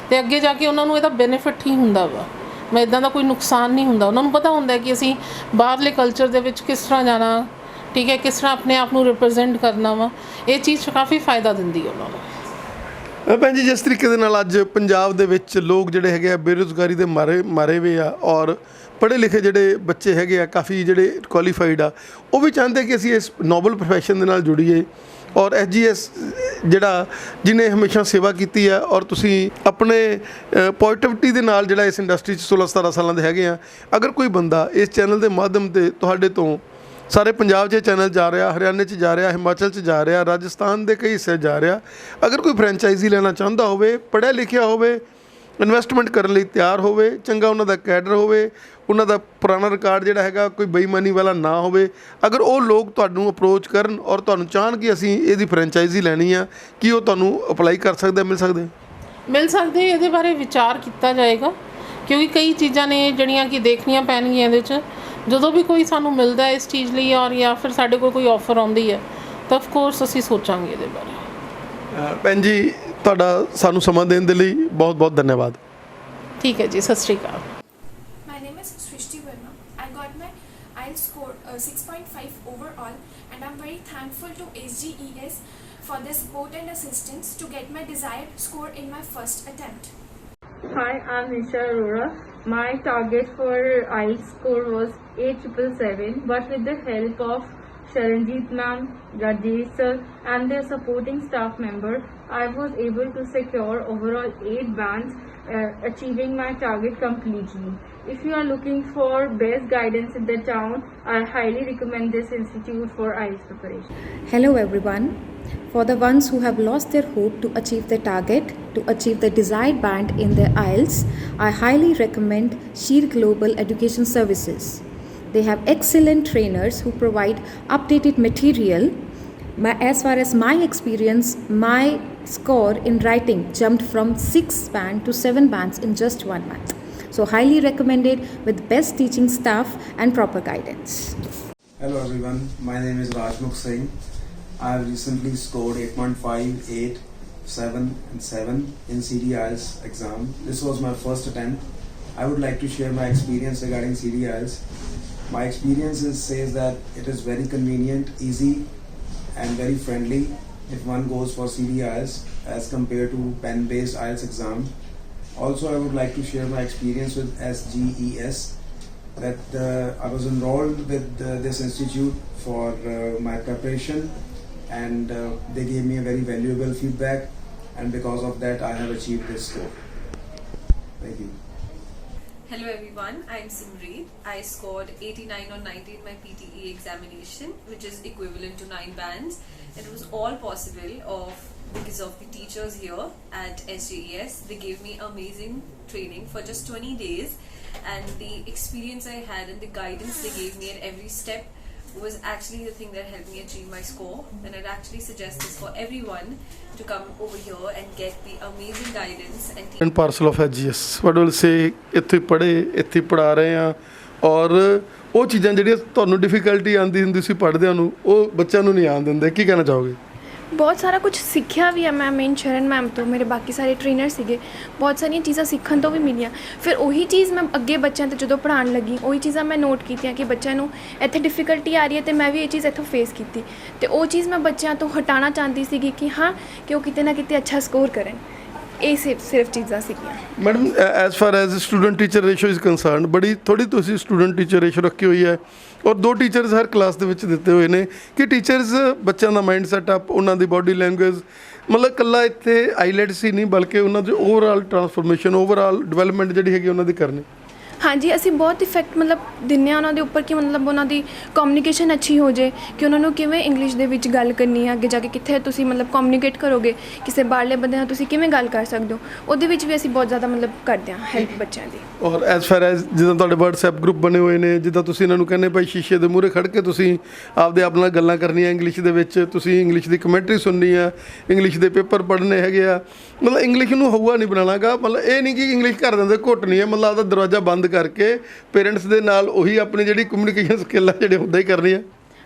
ਅਤੇ ਅੱਗੇ ਜਾ ਕੇ ਉਹਨਾਂ ਨੂੰ ਇਹਦਾ ਬੈਨੀਫਿਟ ਹੀ ਹੁੰਦਾ ਵਾ। ਮੈਂ ਇੱਦਾਂ ਦਾ ਕੋਈ ਨੁਕਸਾਨ ਨਹੀਂ ਹੁੰਦਾ। ਉਹਨਾਂ ਨੂੰ ਪਤਾ ਹੁੰਦਾ ਕਿ ਅਸੀਂ ਬਾਹਰਲੇ ਕਲਚਰ ਦੇ ਵਿੱਚ ਕਿਸ ਤਰ੍ਹਾਂ ਜਾਣਾ, ਠੀਕ ਹੈ, ਕਿਸ ਤਰ੍ਹਾਂ ਆਪਣੇ ਆਪ ਨੂੰ ਰਿਪਰੈਜ਼ੈਂਟ ਕਰਨਾ ਵਾ। ਇਹ ਚੀਜ਼ ਕਾਫੀ ਫਾਇਦਾ ਦਿੰਦੀ ਹੈ ਉਹਨਾਂ ਨੂੰ। ਭੈਣ ਜੀ, ਜਿਸ ਤਰੀਕੇ ਦੇ ਨਾਲ ਅੱਜ ਪੰਜਾਬ ਦੇ ਵਿੱਚ ਲੋਕ ਜਿਹੜੇ ਹੈਗੇ ਆ ਬੇਰੁਜ਼ਗਾਰੀ ਦੇ ਮਾਰੇ ਵੇ ਆ, ਔਰ ਪੜ੍ਹੇ ਲਿਖੇ ਜਿਹੜੇ ਬੱਚੇ ਹੈਗੇ ਆ, ਕਾਫੀ ਜਿਹੜੇ ਕੁਆਲੀਫਾਈਡ ਆ, ਉਹ ਵੀ ਚਾਹੁੰਦੇ ਕਿ ਅਸੀਂ ਇਸ ਨੋਬਲ ਪ੍ਰੋਫੈਸ਼ਨ ਦੇ ਨਾਲ ਜੁੜੀਏ। ਔਰ SGS ਜਿਹੜਾ ਜਿਹਨੇ ਹਮੇਸ਼ਾ ਸੇਵਾ ਕੀਤੀ ਹੈ, ਔਰ ਤੁਸੀਂ ਆਪਣੇ ਪੋਜ਼ਿਟਿਵਿਟੀ ਦੇ ਨਾਲ ਜਿਹੜਾ ਇਸ ਇੰਡਸਟਰੀ 'ਚ 16-17 ਸਾਲਾਂ ਦੇ ਹੈਗੇ ਆ, ਅਗਰ ਕੋਈ ਬੰਦਾ ਇਸ ਚੈਨਲ ਦੇ ਮਾਧਿਅਮ 'ਤੇ ਤੁਹਾਡੇ ਤੋਂ ਸਾਰੇ ਪੰਜਾਬ 'ਚ ਚੈਨਲ ਜਾ ਰਿਹਾ, ਹਰਿਆਣੇ 'ਚ ਜਾ ਰਿਹਾ, ਹਿਮਾਚਲ 'ਚ ਜਾ ਰਿਹਾ, ਰਾਜਸਥਾਨ ਦੇ ਕਈ ਹਿੱਸੇ ਜਾ ਰਿਹਾ, ਅਗਰ ਕੋਈ ਫਰੈਂਚਾਈਜ਼ੀ ਲੈਣਾ ਚਾਹੁੰਦਾ ਹੋਵੇ, ਪੜ੍ਹਿਆ ਲਿਖਿਆ ਹੋਵੇ, ਇਨਵੈਸਟਮੈਂਟ ਕਰਨ ਲਈ ਤਿਆਰ ਹੋਵੇ, ਚੰਗਾ ਉਹਨਾਂ ਦਾ ਕੈਡਰ ਹੋਵੇ, ਉਹਨਾਂ ਦਾ ਪੁਰਾਣਾ ਰਿਕਾਰਡ ਜਿਹੜਾ ਹੈਗਾ ਕੋਈ ਬੇਈਮਾਨੀ ਵਾਲਾ ਨਾ ਹੋਵੇ। ਅਗਰ ਉਹ ਲੋਕ ਤੁਹਾਨੂੰ ਅਪਰੋਚ ਕਰਨ ਔਰ ਤੁਹਾਨੂੰ ਚਾਹਣ ਕਿ ਅਸੀਂ ਇਹਦੀ ਫਰੈਂਚਾਈਜ਼ੀ ਲੈਣੀ ਆ, ਕੀ ਉਹ ਤੁਹਾਨੂੰ ਅਪਲਾਈ ਕਰ ਸਕਦੇ, ਮਿਲ ਸਕਦੇ? ਮਿਲ ਸਕਦੇ। ਇਹਦੇ ਬਾਰੇ ਵਿਚਾਰ ਕੀਤਾ ਜਾਏਗਾ, ਕਿਉਂਕਿ ਕਈ ਚੀਜ਼ਾਂ ਨੇ ਜਿਹੜੀਆਂ ਕਿ ਦੇਖਣੀਆਂ ਪੈਣਗੀਆਂ ਇਹਦੇ 'ਚ। ਜਦੋਂ ਵੀ ਕੋਈ ਸਾਨੂੰ ਮਿਲਦਾ ਇਸ ਚੀਜ਼ ਲਈ ਔਰ ਜਾਂ ਫਿਰ ਸਾਡੇ ਕੋਲ ਕੋਈ ਆਫਰ ਆਉਂਦੀ ਹੈ ਤਾਂ ਆਫ ਕੋਰਸ ਅਸੀਂ ਸੋਚਾਂਗੇ ਇਹਦੇ ਬਾਰੇ। ਭੈਣ ਜੀ, ਤੁਹਾਡਾ ਸਾਨੂੰ ਸਮਾਂ ਦੇਣ ਦੇ ਲਈ ਬਹੁਤ ਬਹੁਤ ਧੰਨਵਾਦ। ਠੀਕ ਹੈ ਜੀ, ਸਤਿ ਸ਼੍ਰੀ ਅਕਾਲ। My name is Shrishti Verma. I got my IELTS score 6.5 overall, and I'm very thankful to SGES for their support and assistance to get my desired score in my first attempt. Hi, I'm Nisha Arora. My target for IELTS score was 8777, but with the help of Sharanjeet ma'am, Rajesh sir and their supporting staff member, I was able to secure overall 8 bands, achieving my target completely. If you are looking for best guidance in the town, I highly recommend this institute for IELTS preparation. Hello everyone. For the ones who have lost their hope to achieve their target, to achieve the desired band in their IELTS, I highly recommend Sheer Global Education Services. They have excellent trainers who provide updated material. As far as my experience, my score in writing jumped from 6 band to 7 bands in just 1 month. So highly recommended with best teaching staff and proper guidance. Hello everyone, my name is Rajmukh Singh. I have recently scored 8.5, 8, 7 and 7 in CD IELTS exam. This was my first attempt. I would like to share my experience regarding CD IELTS. My experience says that it is very convenient, easy and very friendly if one goes for CD IELTS as compared to pen-based IELTS exam. Also, I would like to share my experience with SGES, that I was enrolled with this institute for my preparation, and they gave me a very valuable feedback, and because of that I have achieved this score. Thank you. Hello everyone, I am Simreet. I scored 89 on 90 in my PTE examination, which is equivalent to 9 bands. It was all possible because of the teachers here at SGES. They gave me amazing training for just 20 days, and the experience I had and the guidance they gave me at every step was actually the thing that helped me achieve my score. And I'd actually suggest this for everyone to come over here and get the amazing guidance and and parcel of HGS what will say ਇੱਥੇ ਪੜ੍ਹੇ, ਇੱਥੇ ਪੜ੍ਹਾ ਰਹੇ ਆ, ਔਰ ਉਹ ਚੀਜ਼ਾਂ ਜਿਹੜੀਆਂ ਤੁਹਾਨੂੰ ਡਿਫਿਕਲਟੀ ਆਉਂਦੀ ਹੁੰਦੀ ਸੀ ਪੜ੍ਹਦਿਆਂ ਨੂੰ, ਉਹ ਬੱਚਿਆਂ ਨੂੰ ਨਹੀਂ ਆਉਣ ਦਿੰਦੇ। ਕੀ ਕਹਿਣਾ ਚਾਹੋਗੇ? ਬਹੁਤ ਸਾਰਾ ਕੁਝ ਸਿੱਖਿਆ ਵੀ ਹੈ ਮੈਂ ਮੇਨ ਸ਼ਰਨ ਮੈਮ ਤੋਂ, ਮੇਰੇ ਬਾਕੀ ਸਾਰੇ ਟ੍ਰੇਨਰ ਸੀਗੇ, ਬਹੁਤ ਸਾਰੀਆਂ ਚੀਜ਼ਾਂ ਸਿੱਖਣ ਤੋਂ ਵੀ ਮਿਲੀਆਂ। ਫਿਰ ਉਹੀ ਚੀਜ਼ ਮੈਂ ਅੱਗੇ ਬੱਚਿਆਂ 'ਤੇ ਜਦੋਂ ਪੜ੍ਹਾਉਣ ਲੱਗੀ, ਉਹੀ ਚੀਜ਼ਾਂ ਮੈਂ ਨੋਟ ਕੀਤੀਆਂ ਕਿ ਬੱਚਿਆਂ ਨੂੰ ਇੱਥੇ ਡਿਫਿਕਲਟੀ ਆ ਰਹੀ ਹੈ, ਅਤੇ ਮੈਂ ਵੀ ਇਹ ਚੀਜ਼ ਇੱਥੋਂ ਫੇਸ ਕੀਤੀ, ਅਤੇ ਉਹ ਚੀਜ਼ ਮੈਂ ਬੱਚਿਆਂ ਤੋਂ ਹਟਾਉਣਾ ਚਾਹੁੰਦੀ ਸੀਗੀ ਕਿ ਹਾਂ ਕਿ ਉਹ ਕਿਤੇ ਨਾ ਕਿਤੇ ਅੱਛਾ ਸਕੋਰ ਕਰਨ। ਇਹ ਸਿਰਫ ਚੀਜ਼ਾਂ ਸੀਗੀਆਂ। Madam, as for as student teacher ratio is concerned, ਬੜੀ ਥੋੜੀ ਤੁਸੀਂ ਸਟੂਡੈਂਟ ਟੀਚਰ ਰੇਸ਼ੋ ਰੱਖੀ ਹੋਈ ਹੈ, ਔਰ 2 ਟੀਚਰਸ ਹਰ ਕਲਾਸ ਦੇ ਵਿੱਚ ਦਿੱਤੇ ਹੋਏ ਨੇ ਕਿ ਟੀਚਰਸ ਬੱਚਿਆਂ ਦਾ ਮਾਈਂਡ ਸੈਟਅਪ, ਉਹਨਾਂ ਦੀ ਬਾਡੀ ਲੈਂਗੁਏਜ, ਮਤਲਬ ਇਕੱਲਾ ਇੱਥੇ ਆਈਲੈਟਸ ਹੀ ਨਹੀਂ ਬਲਕਿ ਉਹਨਾਂ ਦੀ ਓਵਰਆਲ ਟਰਾਂਸਫਰਮੇਸ਼ਨ, ਓਵਰਆਲ ਡਿਵੈਲਪਮੈਂਟ ਜਿਹੜੀ ਹੈਗੀ ਉਹਨਾਂ ਦੀ ਕਰਨੀ। ਹਾਂਜੀ, ਅਸੀਂ ਬਹੁਤ ਇਫੈਕਟ ਮਤਲਬ ਦਿੰਦੇ ਹਾਂ ਉਹਨਾਂ ਦੇ ਉੱਪਰ ਕਿ ਮਤਲਬ ਉਹਨਾਂ ਦੀ ਕਮਿਊਨੀਕੇਸ਼ਨ ਅੱਛੀ ਹੋ ਜਾਏ, ਕਿ ਉਹਨਾਂ ਨੂੰ ਕਿਵੇਂ ਇੰਗਲਿਸ਼ ਦੇ ਵਿੱਚ ਗੱਲ ਕਰਨੀ ਹੈ, ਅੱਗੇ ਜਾ ਕੇ ਕਿੱਥੇ ਤੁਸੀਂ ਮਤਲਬ ਕਮਿਊਨੀਕੇਟ ਕਰੋਗੇ, ਕਿਸੇ ਬਾਹਰਲੇ ਬੰਦੇ ਨਾਲ ਤੁਸੀਂ ਕਿਵੇਂ ਗੱਲ ਕਰ ਸਕਦੇ ਹੋ, ਉਹਦੇ ਵਿੱਚ ਵੀ ਅਸੀਂ ਬਹੁਤ ਜ਼ਿਆਦਾ ਮਤਲਬ ਕਰਦੇ ਹਾਂ ਹੈਲਪ ਬੱਚਿਆਂ ਦੀ। ਔਰ ਐਜ਼ ਫਾਰ ਐਜ਼ ਜਿੱਦਾਂ ਤੁਹਾਡੇ WhatsApp ਗਰੁੱਪ ਬਣੇ ਹੋਏ ਨੇ, ਜਿੱਦਾਂ ਤੁਸੀਂ ਇਹਨਾਂ ਨੂੰ ਕਹਿੰਦੇ ਭਾਈ ਸ਼ੀਸ਼ੇ ਦੇ ਮੂਹਰੇ ਖੜ੍ਹ ਕੇ ਤੁਸੀਂ ਆਪਦੇ ਆਪ ਨਾਲ ਗੱਲਾਂ ਕਰਨੀਆਂ ਇੰਗਲਿਸ਼ ਦੇ ਵਿੱਚ, ਤੁਸੀਂ ਇੰਗਲਿਸ਼ ਦੀ ਕਮੈਂਟਰੀ ਸੁਣਨੀ ਆ, ਇੰਗਲਿਸ਼ ਦੇ ਪੇਪਰ ਪੜ੍ਹਨੇ ਹੈਗੇ ਆ, ਮਤਲਬ ਇੰਗਲਿਸ਼ ਨੂੰ ਹਊਆ ਨਹੀਂ ਬਣਾਉਣਾਗਾ। ਮਤਲਬ ਇਹ ਨਹੀਂ ਕਿ ਇੰਗਲਿਸ਼ ਘਰ ਦੇ ਘੁੱਟ ਨਹੀਂ ਹੈ, ਮਤਲਬ ਆਪਦਾ ਦਰਵਾਜ਼ਾ ਬੰਦ ਕਰਕੇ ਪੇਰੈਂਟਸ ਦੇ ਨਾਲ ਉਹੀ ਆਪਣੀ ਜਿਹੜੀ ਕਮਿਊਨੀਕੇਸ਼ਨ ਸਕਿੱਲ ਆ ਜਿਹੜੇ ਉੱਦਾਂ ਹੀ ਕਰਨੀ ਆ।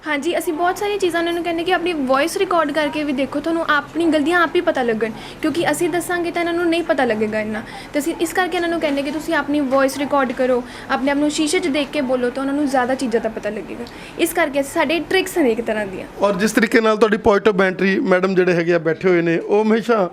ਹਾਂਜੀ, ਅਸੀਂ ਬਹੁਤ ਸਾਰੀਆਂ ਚੀਜ਼ਾਂ ਉਹਨਾਂ ਨੂੰ ਕਹਿੰਦੇ ਕਿ ਆਪਣੀ ਵੌਇਸ ਰਿਕਾਰਡ ਕਰਕੇ ਵੀ ਦੇਖੋ, ਤੁਹਾਨੂੰ ਆਪਣੀ ਗਲਤੀਆਂ ਆਪ ਹੀ ਪਤਾ ਲੱਗਣ, ਕਿਉਂਕਿ ਅਸੀਂ ਦੱਸਾਂਗੇ ਤਾਂ ਇਹਨਾਂ ਨੂੰ ਨਹੀਂ ਪਤਾ ਲੱਗੇਗਾ ਇੰਨਾ, ਅਤੇ ਅਸੀਂ ਇਸ ਕਰਕੇ ਇਹਨਾਂ ਨੂੰ ਕਹਿੰਦੇ ਕਿ ਤੁਸੀਂ ਆਪਣੀ ਵੌਇਸ ਰਿਕਾਰਡ ਕਰੋ, ਆਪਣੇ ਆਪ ਨੂੰ ਸ਼ੀਸ਼ੇ 'ਚ ਦੇਖ ਕੇ ਬੋਲੋ, ਤਾਂ ਉਹਨਾਂ ਨੂੰ ਜ਼ਿਆਦਾ ਚੀਜ਼ਾਂ ਦਾ ਪਤਾ ਲੱਗੇਗਾ। ਇਸ ਕਰਕੇ ਸਾਡੇ ਟ੍ਰਿਕਸ ਨੇ ਇੱਕ ਤਰ੍ਹਾਂ ਦੀਆਂ। ਔਰ ਜਿਸ ਤਰੀਕੇ ਨਾਲ ਤੁਹਾਡੀ ਪੁਆਇੰਟ ਆਫ ਐਂਟਰੀ ਮੈਡਮ ਜਿਹੜੇ ਹੈਗੇ ਆ ਬੈਠੇ ਹੋਏ ਨੇ, ਉਹ ਹਮੇਸ਼ਾ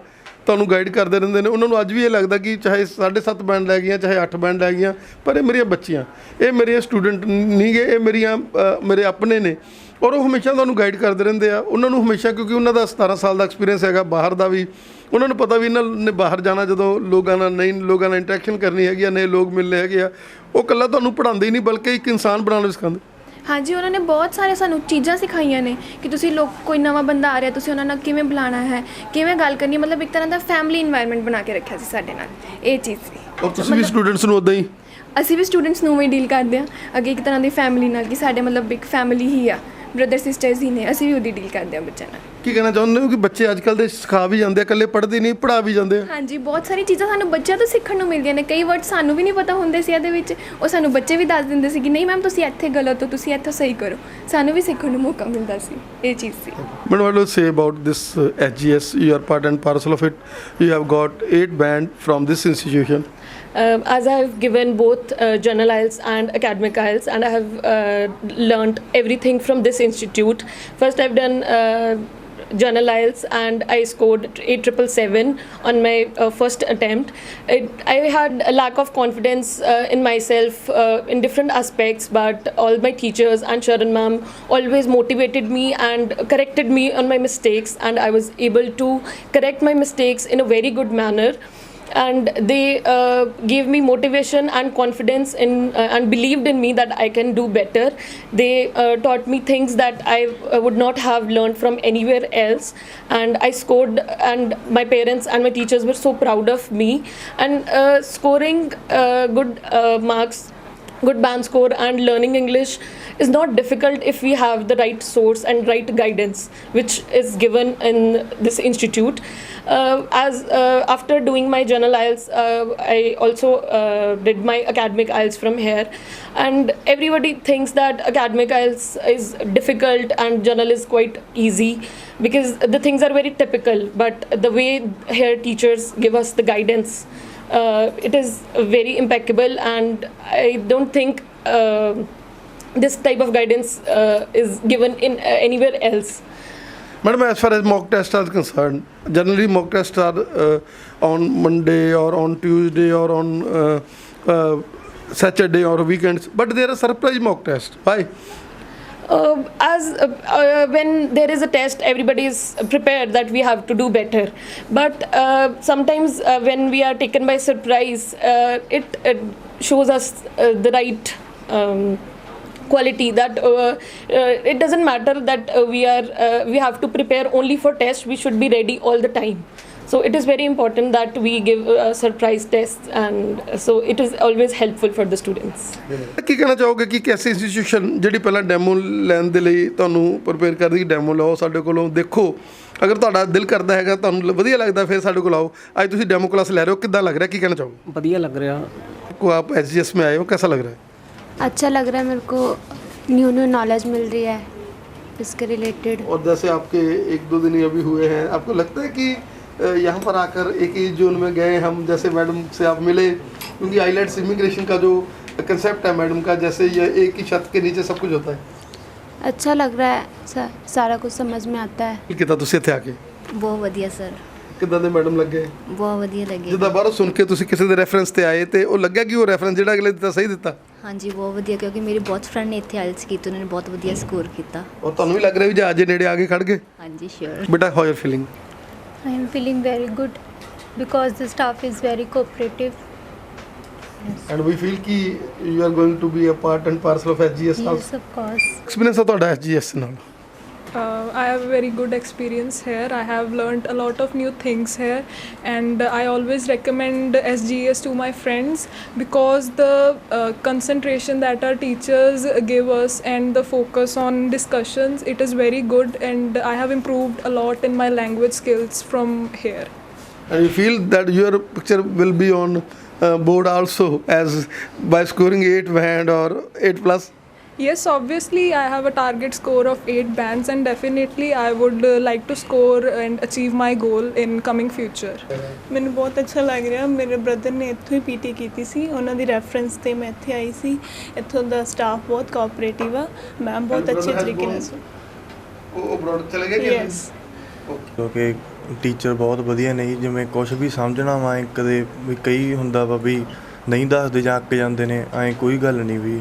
ਤੁਹਾਨੂੰ ਗਾਈਡ ਕਰਦੇ ਰਹਿੰਦੇ ਨੇ। ਉਹਨਾਂ ਨੂੰ ਅੱਜ ਵੀ ਇਹ ਲੱਗਦਾ ਕਿ ਚਾਹੇ 7.5 ਬੈਂਡ ਲੈ ਗਈਆਂ, ਚਾਹੇ 8 ਬੈਂਡ ਲੈ ਗਈਆਂ, ਪਰ ਇਹ ਮੇਰੀਆਂ ਬੱਚੀਆਂ, ਇਹ ਮੇਰੀਆਂ ਸਟੂਡੈਂਟ ਨਹੀਂ ਗੇ, ਇਹ ਮੇਰੇ ਆਪਣੇ ਨੇ, ਔਰ ਉਹ ਹਮੇਸ਼ਾ ਤੁਹਾਨੂੰ ਗਾਈਡ ਕਰਦੇ ਰਹਿੰਦੇ ਆ। ਉਹਨਾਂ ਨੂੰ ਹਮੇਸ਼ਾ, ਕਿਉਂਕਿ ਉਹਨਾਂ ਦਾ 17 ਸਾਲ ਦਾ ਐਕਸਪੀਰੀਅੰਸ ਹੈਗਾ ਬਾਹਰ ਦਾ ਵੀ, ਉਹਨਾਂ ਨੂੰ ਪਤਾ ਵੀ ਇਹਨਾਂ ਨੇ ਬਾਹਰ ਜਾਣਾ, ਜਦੋਂ ਲੋਕਾਂ ਨਾਲ ਇੰਟਰੈਕਸ਼ਨ ਕਰਨੀ ਹੈਗੀ ਆ, ਨਵੇਂ ਲੋਕ ਮਿਲਣੇ ਹੈਗੇ ਆ, ਉਹ ਇਕੱਲਾ ਤੁਹਾਨੂੰ ਪੜ੍ਹਾਉਂਦੇ ਹੀ ਨਹੀਂ ਬਲਕਿ ਇੱਕ ਇਨਸਾਨ ਬਣਾਉਣਾ ਵੀ ਸਿਖਾਉਂਦੇ। ਹਾਂਜੀ ਉਹਨਾਂ ਨੇ ਬਹੁਤ ਸਾਰੇ ਸਾਨੂੰ ਚੀਜ਼ਾਂ ਸਿਖਾਈਆਂ ਨੇ ਕਿ ਤੁਸੀਂ ਲੋਕ ਕੋਈ ਨਵਾਂ ਬੰਦਾ ਆ ਰਿਹਾ ਤੁਸੀਂ ਉਹਨਾਂ ਨਾਲ ਕਿਵੇਂ ਬੁਲਾਉਣਾ ਹੈ, ਕਿਵੇਂ ਗੱਲ ਕਰਨੀ ਹੈ, ਮਤਲਬ ਇੱਕ ਤਰ੍ਹਾਂ ਦਾ ਫੈਮਿਲੀ ਇਨਵਾਇਰਨਮੈਂਟ ਬਣਾ ਕੇ ਰੱਖਿਆ ਸੀ ਸਾਡੇ ਨਾਲ, ਇਹ ਚੀਜ਼ ਸੀ। ਔਰ ਤੁਸੀਂ ਵੀ ਸਟੂਡੈਂਟਸ ਨੂੰ ਉਦਾਂ ਹੀ? ਅਸੀਂ ਵੀ ਸਟੂਡੈਂਟਸ ਨੂੰ ਵੀ ਡੀਲ ਕਰਦੇ ਹਾਂ ਅੱਗੇ ਇੱਕ ਤਰ੍ਹਾਂ ਦੀ ਫੈਮਿਲੀ ਨਾਲ, ਕਿ ਸਾਡੇ ਮਤਲਬ ਇੱਕ ਫੈਮਿਲੀ ਹੀ ਆ, ਬ੍ਰਦਰ ਸਿਸਟਰਸ ਹੀ ਨੇ, ਅਸੀਂ ਵੀ ਉਹਦੀ ਡੀਲ ਕਰਦੇ ਹਾਂ ਬੱਚਿਆਂ ਨਾਲ। ਕੀ ਕਹਿਣਾ ਚਾਹੁੰਦੇ ਹੋ ਕਿ ਬੱਚੇ ਅੱਜ ਕੱਲ੍ਹ ਦੇ ਸਿਖਾ ਵੀ ਜਾਂਦੇ ਆ, ਇਕੱਲੇ ਪੜ੍ਹਦੇ ਨਹੀਂ ਪੜ੍ਹਾ ਵੀ ਜਾਂਦੇ ਆ? ਹਾਂਜੀ ਬਹੁਤ ਸਾਰੀ ਚੀਜ਼ਾਂ ਸਾਨੂੰ ਬੱਚਿਆਂ ਤੋਂ ਸਿੱਖਣ ਨੂੰ ਮਿਲਦੀਆਂ ਨੇ, ਕਈ ਵਰਡ ਸਾਨੂੰ ਵੀ ਨਹੀਂ ਪਤਾ ਹੁੰਦੇ ਸੀ ਇਹਦੇ ਵਿੱਚ, ਉਹ ਸਾਨੂੰ ਬੱਚੇ ਵੀ ਦੱਸ ਦਿੰਦੇ ਸੀ ਕਿ ਨਹੀਂ ਮੈਮ ਤੁਸੀਂ ਇੱਥੇ ਗਲਤ ਹੋ, ਤੁਸੀਂ ਇੱਥੇ ਸਹੀ ਕਰੋ, ਸਾਨੂੰ ਵੀ ਸਿੱਖਣ ਨੂੰ ਮੌਕਾ ਮਿਲਦਾ ਸੀ, ਇਹ ਚੀਜ਼ ਸੀ। But what do you say about this SGS? You are part and parcel of it. You have got 8 band from this institution. As I have given both journal IELTS and academic IELTS, and I have learnt everything from this institute. First I've done journal IELTS and I scored 8777 on my first attempt. I had a lack of confidence in myself in different aspects, but all my teachers and Sharan ma'am always motivated me and corrected me on my mistakes, and I was able to correct my mistakes in a very good manner. And they gave me motivation and confidence in and believed in me that I can do better. They taught me things that I would not have learned from anywhere else, and I scored, and my parents and my teachers were so proud of me. And scoring good marks, good band score and learning English is not difficult if we have the right source and right guidance, which is given in this institute. After doing my journal IELTS, I also did my academic IELTS from here, and everybody thinks that academic IELTS is difficult and journal is quite easy because the things are very typical, but the way here teachers give us the guidance, it is very impeccable, and I don't think this type of guidance is given in anywhere else. Madam, as far as mock tests are concerned, generally mock tests are on Monday or on Tuesday or on Saturday or weekends, but there are surprise mock tests. Why? When there is a test, everybody is prepared that we have to do better, but sometimes when we are taken by surprise, it shows us the right quality, that it doesn't matter that we have to prepare only for tests, we should be ready all the time. So it is very important that we give surprise tests, and so it is always helpful for the students. ਕੀ ਕਹਿਣਾ ਚਾਹੋਗੇ ਕਿ ਕੈਸੀ institution ਜਿਹੜੀ ਪਹਿਲਾਂ demo ਲੈਣ ਦੇ ਲਈ ਤੁਹਾਨੂੰ ਪ੍ਰਪੇਅਰ ਕਰਦੀ, ਡੈਮੋ ਲਓ ਸਾਡੇ ਕੋਲੋਂ, ਦੇਖੋ ਅਗਰ ਤੁਹਾਡਾ ਦਿਲ ਕਰਦਾ ਹੈਗਾ, ਤੁਹਾਨੂੰ ਵਧੀਆ ਲੱਗਦਾ, ਫਿਰ ਸਾਡੇ ਕੋਲ ਆਓ। ਅੱਜ ਤੁਸੀਂ ਡੈਮੋ ਕਲਾਸ ਲੈ ਰਹੇ ਹੋ, ਕਿੱਦਾਂ ਲੱਗ ਰਿਹਾ, ਕੀ ਕਹਿਣਾ ਚਾਹੋਗੇ? बढ़िया लग रहा। को आप SGS में आए हो, कैसा लग रहा है? अच्छा लग रहा है, मेरे को न्यू न्यू नॉलेज मिल रही है इसके रिलेटेड। और जैसे आपके 1-2 दिन ही अभी हुए हैं, आपको लगता है कि यहाँ पर आकर एक ही जोन में गए हम, जैसे मैडम से आप मिले, क्योंकि आईलेट्स इमिग्रेशन का जो कंसेप्ट है मैडम का, जैसे ये एक ही छत के नीचे सब कुछ होता है? अच्छा लग रहा है, सारा कुछ समझ में आता है। कितना ਤੁਸੀਂ ਇੱਥੇ ਆ ਕੇ बहुत ਵਧੀਆ सर। ਕਿੱਦਾਂ ਦੇ ਮੈਡਮ ਲੱਗੇ? बहुत ਵਧੀਆ ਲੱਗੇ। ਜਿੱਦਾਂ ਬਾਹਰੋਂ ਸੁਣ ਕੇ ਤੁਸੀਂ ਕਿਸੇ ਦੇ ਰੈਫਰੈਂਸ ਤੇ ਆਏ ਤੇ ਉਹ ਲੱਗਿਆ ਕਿ ਉਹ ਰੈਫਰੈਂਸ ਜਿਹੜਾ ਅਗਲੇ ਦਿੱਤਾ ਸਹੀ ਦਿੱਤਾ? ਹਾਂਜੀ ਬਹੁਤ ਵਧੀਆ, ਕਿਉਂਕਿ ਮੇਰੇ ਬਹੁਤ ਫਰੈਂਡ ਨੇ ਇੱਥੇ ਆਇਲਸ ਕੀਤੀ, ਉਹਨਾਂ ਨੇ ਬਹੁਤ ਵਧੀਆ ਸਕੋਰ ਕੀਤਾ। ਔਰ ਤੁਹਾਨੂੰ ਵੀ ਲੱਗ ਰਿਹਾ ਵੀ ਜਹਾਜ਼ ਦੇ ਨੇੜੇ ਆ ਕੇ ਖੜ ਗਏ? ਹਾਂਜੀ ਸ਼ੋਰ। ਬੇਟਾ, how you feeling? I am feeling very good because the staff is very cooperative. And we feel कि you are going to be a part and parcel of SGS also. Yes, of course. Experience है ਤੁਹਾਡਾ SGS ਨਾਲ? I have a very good experience here. I have learned a lot of new things here, and I always recommend SGS to my friends because the concentration that our teachers give us and the focus on discussions, it is very good, and I have improved a lot in my language skills from here. And you feel that your picture will be on board also, as by scoring 8 band or 8+? Yes, obviously I have a target score of 8 bands, and definitely I would like to score and achieve my goal in coming future. ਮੈਨੂੰ ਬਹੁਤ ਅੱਛਾ ਲੱਗ ਰਿਹਾ। ਮੇਰੇ brother ਨੇ ਇੱਥੋਂ ਹੀ PT ਕੀਤੀ ਸੀ, ਉਹਨਾਂ ਦੀ ਰੈਫਰੈਂਸ ਤੇ ਮੈਂ ਇੱਥੇ ਆਈ ਸੀ। ਇੱਥੋਂ ਦਾ ਸਟਾਫ ਬਹੁਤ ਕੋਆਪਰੇਟਿਵ ਆ, ਮੈਮ ਬਹੁਤ ਅੱਛੇ ਤਰੀਕੇ ਨਾਲ ਉਹ ਅਬਰੋਡ ਚਲੇ ਗਏ? ਯੈਸ। ਕਿਉਂਕਿ ਟੀਚਰ ਬਹੁਤ ਵਧੀਆ ਨੇ, ਜਿਵੇਂ ਕੁਝ ਵੀ ਸਮਝਣਾ ਵਾ ਕਦੇ ਵੀ ਕਈ ਹੁੰਦਾ ਵਾ ਵੀ ਨਹੀਂ ਦੱਸਦੇ ਜਾਂ ਅੱਕ ਜਾਂਦੇ ਨੇ, ਐਂ ਕੋਈ ਗੱਲ ਨਹੀਂ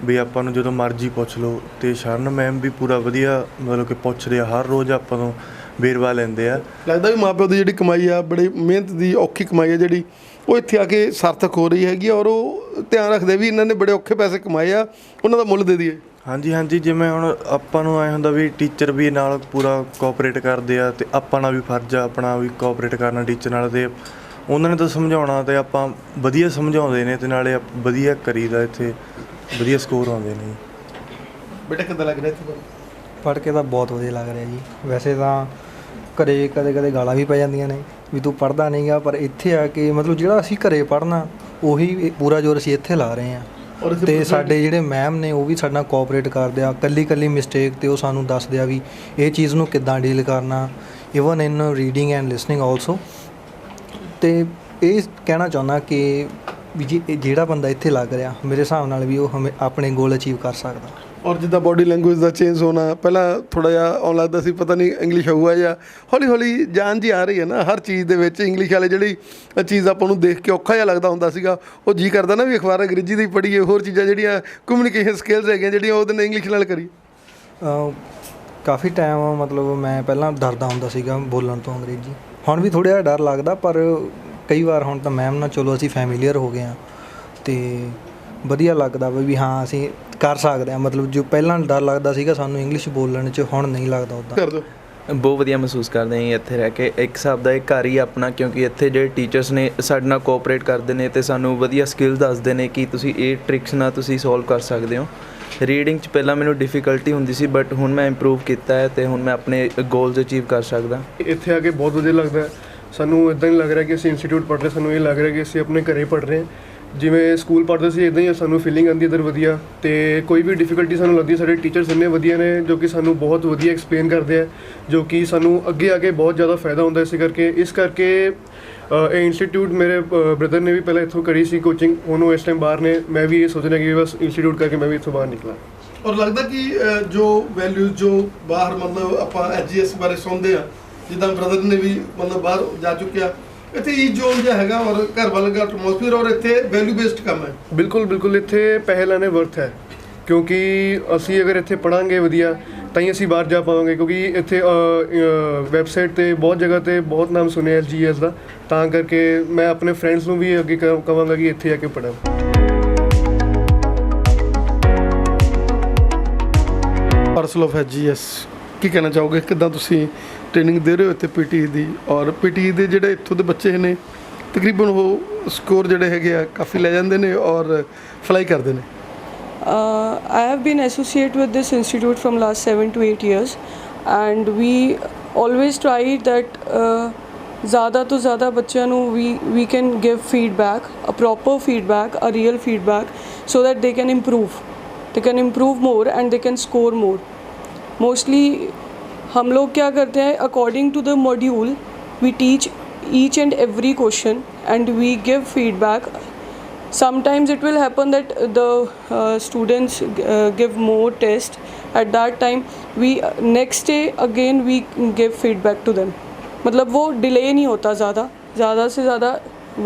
ਵੀ ਆਪਾਂ ਨੂੰ ਜਦੋਂ ਮਰਜ਼ੀ ਪੁੱਛ ਲਓ। ਤੇ ਸ਼ਰਨ ਮੈਮ ਵੀ ਪੂਰਾ ਵਧੀਆ ਮਤਲਬ ਕਿ ਪੁੱਛਦੇ ਆ, ਹਰ ਰੋਜ਼ ਆਪਾਂ ਤੋਂ ਵੇਰਵਾ ਲੈਂਦੇ ਆ। ਲੱਗਦਾ ਵੀ ਮਾਂ ਪਿਓ ਦੀ ਜਿਹੜੀ ਕਮਾਈ ਆ, ਬੜੀ ਮਿਹਨਤ ਦੀ ਔਖੀ ਕਮਾਈ ਆ ਜਿਹੜੀ, ਉਹ ਇੱਥੇ ਆ ਕੇ ਸਾਰਥਕ ਹੋ ਰਹੀ ਹੈਗੀ, ਔਰ ਉਹ ਧਿਆਨ ਰੱਖਦੇ ਵੀ ਇਹਨਾਂ ਨੇ ਬੜੇ ਔਖੇ ਪੈਸੇ ਕਮਾਏ ਆ, ਉਹਨਾਂ ਦਾ ਮੁੱਲ ਦੇ ਦਈਏ। ਹਾਂਜੀ ਹਾਂਜੀ, ਜਿਵੇਂ ਹੁਣ ਆਪਾਂ ਨੂੰ ਐਂ ਹੁੰਦਾ ਵੀ ਟੀਚਰ ਵੀ ਨਾਲ ਪੂਰਾ ਕੋਆਪਰੇਟ ਕਰਦੇ ਆ, ਅਤੇ ਆਪਾਂ ਨਾਲ ਵੀ ਫਰਜ਼ ਆ ਆਪਣਾ ਵੀ ਕੋਆਪਰੇਟ ਕਰਨਾ ਟੀਚਰ ਨਾਲ, ਅਤੇ ਉਹਨਾਂ ਨੇ ਤਾਂ ਸਮਝਾਉਣਾ ਅਤੇ ਆਪਾਂ ਵਧੀਆ ਸਮਝਾਉਂਦੇ ਨੇ, ਅਤੇ ਨਾਲੇ ਵਧੀਆ ਕਰੀਦਾ, ਇੱਥੇ ਵਧੀਆ ਸਕੋਰ ਆਉਂਦੇ ਨੇ। ਬੇਟਾ ਕਿੱਦਾਂ ਲੱਗ ਰਿਹਾ ਇੱਥੇ ਪੜ੍ਹ ਕੇ ਤਾਂ ਬਹੁਤ ਵਧੀਆ ਲੱਗ ਰਿਹਾ ਜੀ। ਵੈਸੇ ਤਾਂ ਘਰੇ ਕਦੇ ਕਦੇ ਗਾਲਾਂ ਵੀ ਪੈ ਜਾਂਦੀਆਂ ਨੇ ਵੀ ਤੂੰ ਪੜ੍ਹਦਾ ਨਹੀਂ ਗਾ, ਪਰ ਇੱਥੇ ਆ ਕੇ ਮਤਲਬ ਜਿਹੜਾ ਅਸੀਂ ਘਰੇ ਪੜ੍ਹਨਾ ਉਹੀ ਪੂਰਾ ਜ਼ੋਰ ਅਸੀਂ ਇੱਥੇ ਲਾ ਰਹੇ ਹਾਂ। ਅਤੇ ਸਾਡੇ ਜਿਹੜੇ ਮੈਮ ਨੇ ਉਹ ਵੀ ਸਾਡੇ ਨਾਲ ਕੋਆਪਰੇਟ ਕਰਦੇ ਆ, ਕੱਲੀ ਮਿਸਟੇਕ 'ਤੇ ਉਹ ਸਾਨੂੰ ਦੱਸਦੇ ਆ ਵੀ ਇਹ ਚੀਜ਼ ਨੂੰ ਕਿੱਦਾਂ ਡੀਲ ਕਰਨਾ, even in reading and listening also. ਅਤੇ ਇਹ ਕਹਿਣਾ ਚਾਹੁੰਦਾ ਕਿ ਵੀ ਜਿਹੜਾ ਬੰਦਾ ਇੱਥੇ ਲੱਗ ਰਿਹਾ ਮੇਰੇ ਹਿਸਾਬ ਨਾਲ ਵੀ ਉਹ ਆਪਣੇ ਗੋਲ ਅਚੀਵ ਕਰ ਸਕਦਾ। ਔਰ ਜਿੱਦਾਂ ਬਾਡੀ ਲੈਂਗੁਏਜ ਦਾ ਚੇਂਜ ਹੋਣਾ, ਪਹਿਲਾਂ ਥੋੜ੍ਹਾ ਜਿਹਾ ਆਉਣ ਲੱਗਦਾ ਸੀ ਪਤਾ ਨਹੀਂ ਇੰਗਲਿਸ਼ ਹੋਊਗਾ, ਜਾਂ ਹੌਲੀ ਹੌਲੀ ਜਾਨ ਜੀ ਆ ਰਹੀ ਹੈ ਨਾ ਹਰ ਚੀਜ਼ ਦੇ ਵਿੱਚ। ਇੰਗਲਿਸ਼ ਵਾਲੇ ਜਿਹੜੀ ਚੀਜ਼ ਆਪਾਂ ਨੂੰ ਦੇਖ ਕੇ ਔਖਾ ਜਿਹਾ ਲੱਗਦਾ ਹੁੰਦਾ ਸੀਗਾ, ਉਹ ਜੀ ਕਰਦਾ ਨਾ ਵੀ ਅਖਬਾਰ ਅੰਗਰੇਜ਼ੀ ਦੀ ਪੜ੍ਹੀਏ, ਹੋਰ ਚੀਜ਼ਾਂ ਜਿਹੜੀਆਂ ਕਮਿਊਨੀਕੇਸ਼ਨ ਸਕਿੱਲਸ ਹੈਗੀਆਂ ਜਿਹੜੀਆਂ ਉਹਦੇ ਨਾਲ ਇੰਗਲਿਸ਼ ਨਾਲ ਕਰੀ। ਕਾਫੀ ਟਾਈਮ ਮਤਲਬ ਮੈਂ ਪਹਿਲਾਂ ਡਰਦਾ ਹੁੰਦਾ ਸੀਗਾ ਬੋਲਣ ਤੋਂ ਅੰਗਰੇਜ਼ੀ, ਹੁਣ ਵੀ ਥੋੜ੍ਹਾ ਜਿਹਾ ਡਰ ਲੱਗਦਾ, ਪਰ ਕਈ ਵਾਰ ਹੁਣ ਤਾਂ ਮੈਮ ਨਾਲ ਚਲੋ ਅਸੀਂ ਫੈਮੀਲੀਅਰ ਹੋ ਗਏ ਹਾਂ ਅਤੇ ਵਧੀਆ ਲੱਗਦਾ ਵੀ ਹਾਂ ਅਸੀਂ ਕਰ ਸਕਦੇ ਹਾਂ। ਮਤਲਬ ਜੋ ਪਹਿਲਾਂ ਡਰ ਲੱਗਦਾ ਸੀਗਾ ਸਾਨੂੰ ਇੰਗਲਿਸ਼ ਬੋਲਣ 'ਚ, ਹੁਣ ਨਹੀਂ ਲੱਗਦਾ ਉੱਦਾਂ। ਬਹੁਤ ਵਧੀਆ ਮਹਿਸੂਸ ਕਰਦੇ ਹਾਂ ਇੱਥੇ ਰਹਿ ਕੇ, ਇੱਕ ਹਿਸਾਬ ਦਾ ਇਹ ਘਰ ਹੀ ਆਪਣਾ, ਕਿਉਂਕਿ ਇੱਥੇ ਜਿਹੜੇ ਟੀਚਰਸ ਨੇ ਸਾਡੇ ਨਾਲ ਕੋਆਪਰੇਟ ਕਰਦੇ ਨੇ ਅਤੇ ਸਾਨੂੰ ਵਧੀਆ ਸਕਿੱਲ ਦੱਸਦੇ ਨੇ ਕਿ ਤੁਸੀਂ ਇਹ ਟ੍ਰਿਕਸ ਨਾਲ ਤੁਸੀਂ ਸੋਲਵ ਕਰ ਸਕਦੇ ਹੋ। ਰੀਡਿੰਗ 'ਚ ਪਹਿਲਾਂ ਮੈਨੂੰ ਡਿਫੀਕਲਟੀ ਹੁੰਦੀ ਸੀ, ਬਟ ਹੁਣ ਮੈਂ ਇੰਪਰੂਵ ਕੀਤਾ ਹੈ ਅਤੇ ਹੁਣ ਮੈਂ ਆਪਣੇ ਗੋਲਸ ਅਚੀਵ ਕਰ ਸਕਦਾ। ਇੱਥੇ ਆ ਕੇ ਬਹੁਤ ਵਧੀਆ ਲੱਗਦਾ। ਸਾਨੂੰ ਇੱਦਾਂ ਨਹੀਂ ਲੱਗ ਰਿਹਾ ਕਿ ਅਸੀਂ ਇੰਸਟੀਟਿਊਟ ਪੜ੍ਹ ਰਹੇ, ਸਾਨੂੰ ਇਹ ਲੱਗ ਰਿਹਾ ਕਿ ਅਸੀਂ ਆਪਣੇ ਘਰੇ ਪੜ੍ਹ ਰਹੇ ਹਾਂ। ਜਿਵੇਂ ਸਕੂਲ ਪੜ੍ਹਦੇ ਸੀ ਇੱਦਾਂ ਹੀ ਸਾਨੂੰ ਫੀਲਿੰਗ ਆਉਂਦੀ ਇੱਧਰ ਵਧੀਆ, ਅਤੇ ਕੋਈ ਵੀ ਡਿਫੀਕਲਟੀ ਸਾਨੂੰ ਲੱਗਦੀ, ਸਾਡੇ ਟੀਚਰਸ ਇੰਨੇ ਵਧੀਆ ਨੇ ਜੋ ਕਿ ਸਾਨੂੰ ਬਹੁਤ ਵਧੀਆ ਐਕਸਪਲੇਨ ਕਰਦੇ ਆ, ਜੋ ਕਿ ਸਾਨੂੰ ਅੱਗੇ ਆ ਕੇ ਬਹੁਤ ਜ਼ਿਆਦਾ ਫਾਇਦਾ ਹੁੰਦਾ। ਇਸ ਕਰਕੇ ਇਹ ਇੰਸਟੀਟਿਊਟ ਮੇਰੇ ਬ੍ਰਦਰ ਨੇ ਵੀ ਪਹਿਲਾਂ ਇੱਥੋਂ ਕਰੀ ਸੀ ਕੋਚਿੰਗ, ਉਹਨੂੰ ਇਸ ਟਾਈਮ ਬਾਹਰ ਨੇ। ਮੈਂ ਵੀ ਇਹ ਸੋਚ ਰਿਹਾ ਕਿ ਬਸ ਇੰਸਟੀਟਿਊਟ ਕਰਕੇ ਮੈਂ ਵੀ ਇੱਥੋਂ ਬਾਹਰ ਨਿਕਲਾਂ। ਔਰ ਲੱਗਦਾ ਕਿ ਜੋ ਵੈਲਿਊਜ਼ ਜੋ ਬਾਹਰ ਮਤਲਬ ਆਪਾਂ SGS ਬਾਰੇ ਸੁਣਦੇ ਹਾਂ, ਜਿੱਦਾਂ ਬ੍ਰਦਰ ਨੇ ਵੀ ਮਤਲਬ ਬਾਹਰ ਜਾ ਚੁੱਕਿਆ, ਇੱਥੇ ਈ ਜ਼ੋਨ ਜਿਹਾ ਹੈਗਾ ਔਰ ਘਰ ਵਾਲਾ ਐਟਮੋਸਫੀਅਰ, ਔਰ ਇੱਥੇ ਵੈਲਿਊ ਬੇਸਡ ਕੰਮ ਹੈ। ਬਿਲਕੁਲ ਇੱਥੇ ਪੈਸੇ ਲਾਣੇ ਵਰਥ ਹੈ, ਕਿਉਂਕਿ ਅਸੀਂ ਅਗਰ ਇੱਥੇ ਪੜ੍ਹਾਂਗੇ ਵਧੀਆ ਤਾਂ ਹੀ ਅਸੀਂ ਬਾਹਰ ਜਾ ਪਾਵਾਂਗੇ। ਕਿਉਂਕਿ ਇੱਥੇ ਵੈਬਸਾਈਟ 'ਤੇ ਬਹੁਤ ਜਗ੍ਹਾ 'ਤੇ ਬਹੁਤ ਨਾਮ ਸੁਣਿਆ SGS ਦਾ, ਤਾਂ ਕਰਕੇ ਮੈਂ ਆਪਣੇ ਫਰੈਂਡਸ ਨੂੰ ਵੀ ਅੱਗੇ ਕਹਾਂਗਾ ਕਿ ਇੱਥੇ ਆ ਕੇ ਪੜ੍ਹਨ। ਪਾਰਸਲ ਆਫ SGS ਕੀ ਕਹਿਣਾ ਚਾਹੋਗੇ, ਕਿੱਦਾਂ ਤੁਸੀਂ ਟ੍ਰੇਨਿੰਗ ਦੇ ਰਹੇ ਹੋ ਇੱਥੇ PTE ਦੀ, ਔਰ PTE ਦੇ ਜਿਹੜੇ ਇੱਥੋਂ ਦੇ ਬੱਚੇ ਨੇ ਤਕਰੀਬਨ ਉਹ ਸਕੋਰ ਜਿਹੜੇ ਹੈਗੇ ਆ ਕਾਫੀ ਲੈ ਜਾਂਦੇ ਨੇ ਔਰ ਫਲਾਈ ਕਰਦੇ ਨੇ? I have been associated with this institute from last 7 to 8 years, and we always try that ज़्यादा तो ज़्यादा बच्चों ਨੂੰ we can give feedback, a proper feedback, a real feedback, so that they can improve more and they can score more. Mostly हम लोग क्या करते हैं, according to the module we teach each and every question and we give feedback. Sometimes it will happen that the students give more test, at that time we next day again we give feedback to them. मतलब वो delay नहीं होता ज़्यादा से ज़्यादा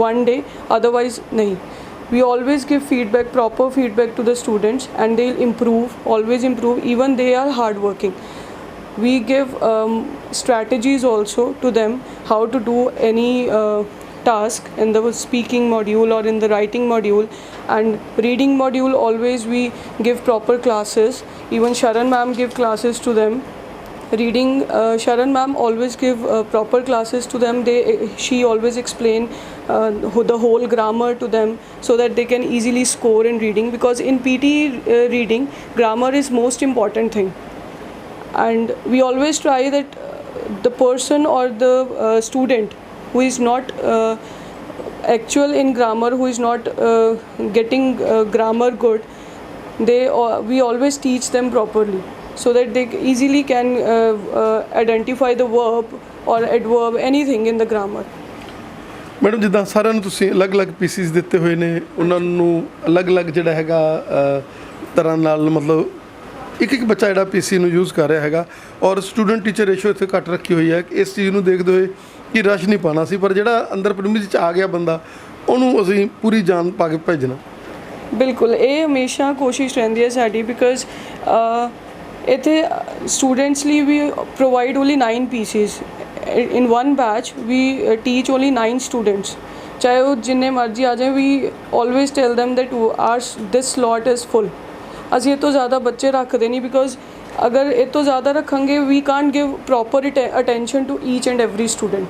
1 day, otherwise नहीं. We always give feedback, proper feedback to the students, and they'll improve, always improve, even they are hard working. We give strategies also to them how to do any task in the speaking module or in the writing module, and reading module always we give proper classes. Even Sharan ma'am give classes to them. Reading, Sharan ma'am always give proper classes to them. She always explain the whole grammar to them so that they can easily score in reading, because in PT reading grammar is most important thing. And we always try that the person or the student who is not actual in grammar, who is not getting grammar good, we always teach them properly so that they easily can identify the verb or adverb, anything in the grammar. Madam ਜਿੱਦਾਂ ਸਾਰਿਆਂ ਨੂੰ ਤੁਸੀਂ ਅਲੱਗ-ਅਲੱਗ pieces ਦਿੱਤੇ ਹੋਏ ਨੇ, ਉਹਨਾਂ ਨੂੰ ਅਲੱਗ-ਅਲੱਗ ਜਿਹੜਾ ਹੈਗਾ ਤਰ੍ਹਾਂ ਨਾਲ ਮਤਲਬ ਇੱਕ ਬੱਚਾ ਜਿਹੜਾ PC ਨੂੰ ਯੂਜ਼ ਕਰ ਰਿਹਾ ਹੈਗਾ, ਔਰ ਸਟੂਡੈਂਟ ਟੀਚਰ ਰੇਸ਼ੋ ਇੱਥੇ ਘੱਟ ਰੱਖੀ ਹੋਈ ਹੈ। ਇਸ ਚੀਜ਼ ਨੂੰ ਦੇਖਦੇ ਹੋਏ ਕਿ ਰਸ਼ ਨਹੀਂ ਪਾਉਣਾ ਸੀ, ਪਰ ਜਿਹੜਾ ਅੰਦਰ ਪ੍ਰਮਿਸ 'ਚ ਆ ਗਿਆ ਬੰਦਾ ਉਹਨੂੰ ਅਸੀਂ ਪੂਰੀ ਜਾਨ ਪਾ ਕੇ ਭੇਜਣਾ। ਬਿਲਕੁਲ, ਇਹ ਹਮੇਸ਼ਾ ਕੋਸ਼ਿਸ਼ ਰਹਿੰਦੀ ਹੈ ਸਾਡੀ, ਬਿਕਾਜ਼ ਇੱਥੇ ਸਟੂਡੈਂਟਸ ਲਈ ਵੀ provide only 9 pieces in one batch. We teach only 9 students, ਚਾਹੇ ਉਹ ਜਿੰਨੇ ਮਰਜ਼ੀ ਆ ਜਾਏ। We always tell them that this slot is full. ਅਸੀਂ ਇਹ ਤੋਂ ਜ਼ਿਆਦਾ ਬੱਚੇ ਰੱਖਦੇ ਨਹੀਂ, ਬਿਕੋਜ਼ ਅਗਰ ਇਹ ਤੋਂ ਜ਼ਿਆਦਾ ਰੱਖਾਂਗੇ ਵੀ can't give proper attention to each and every student.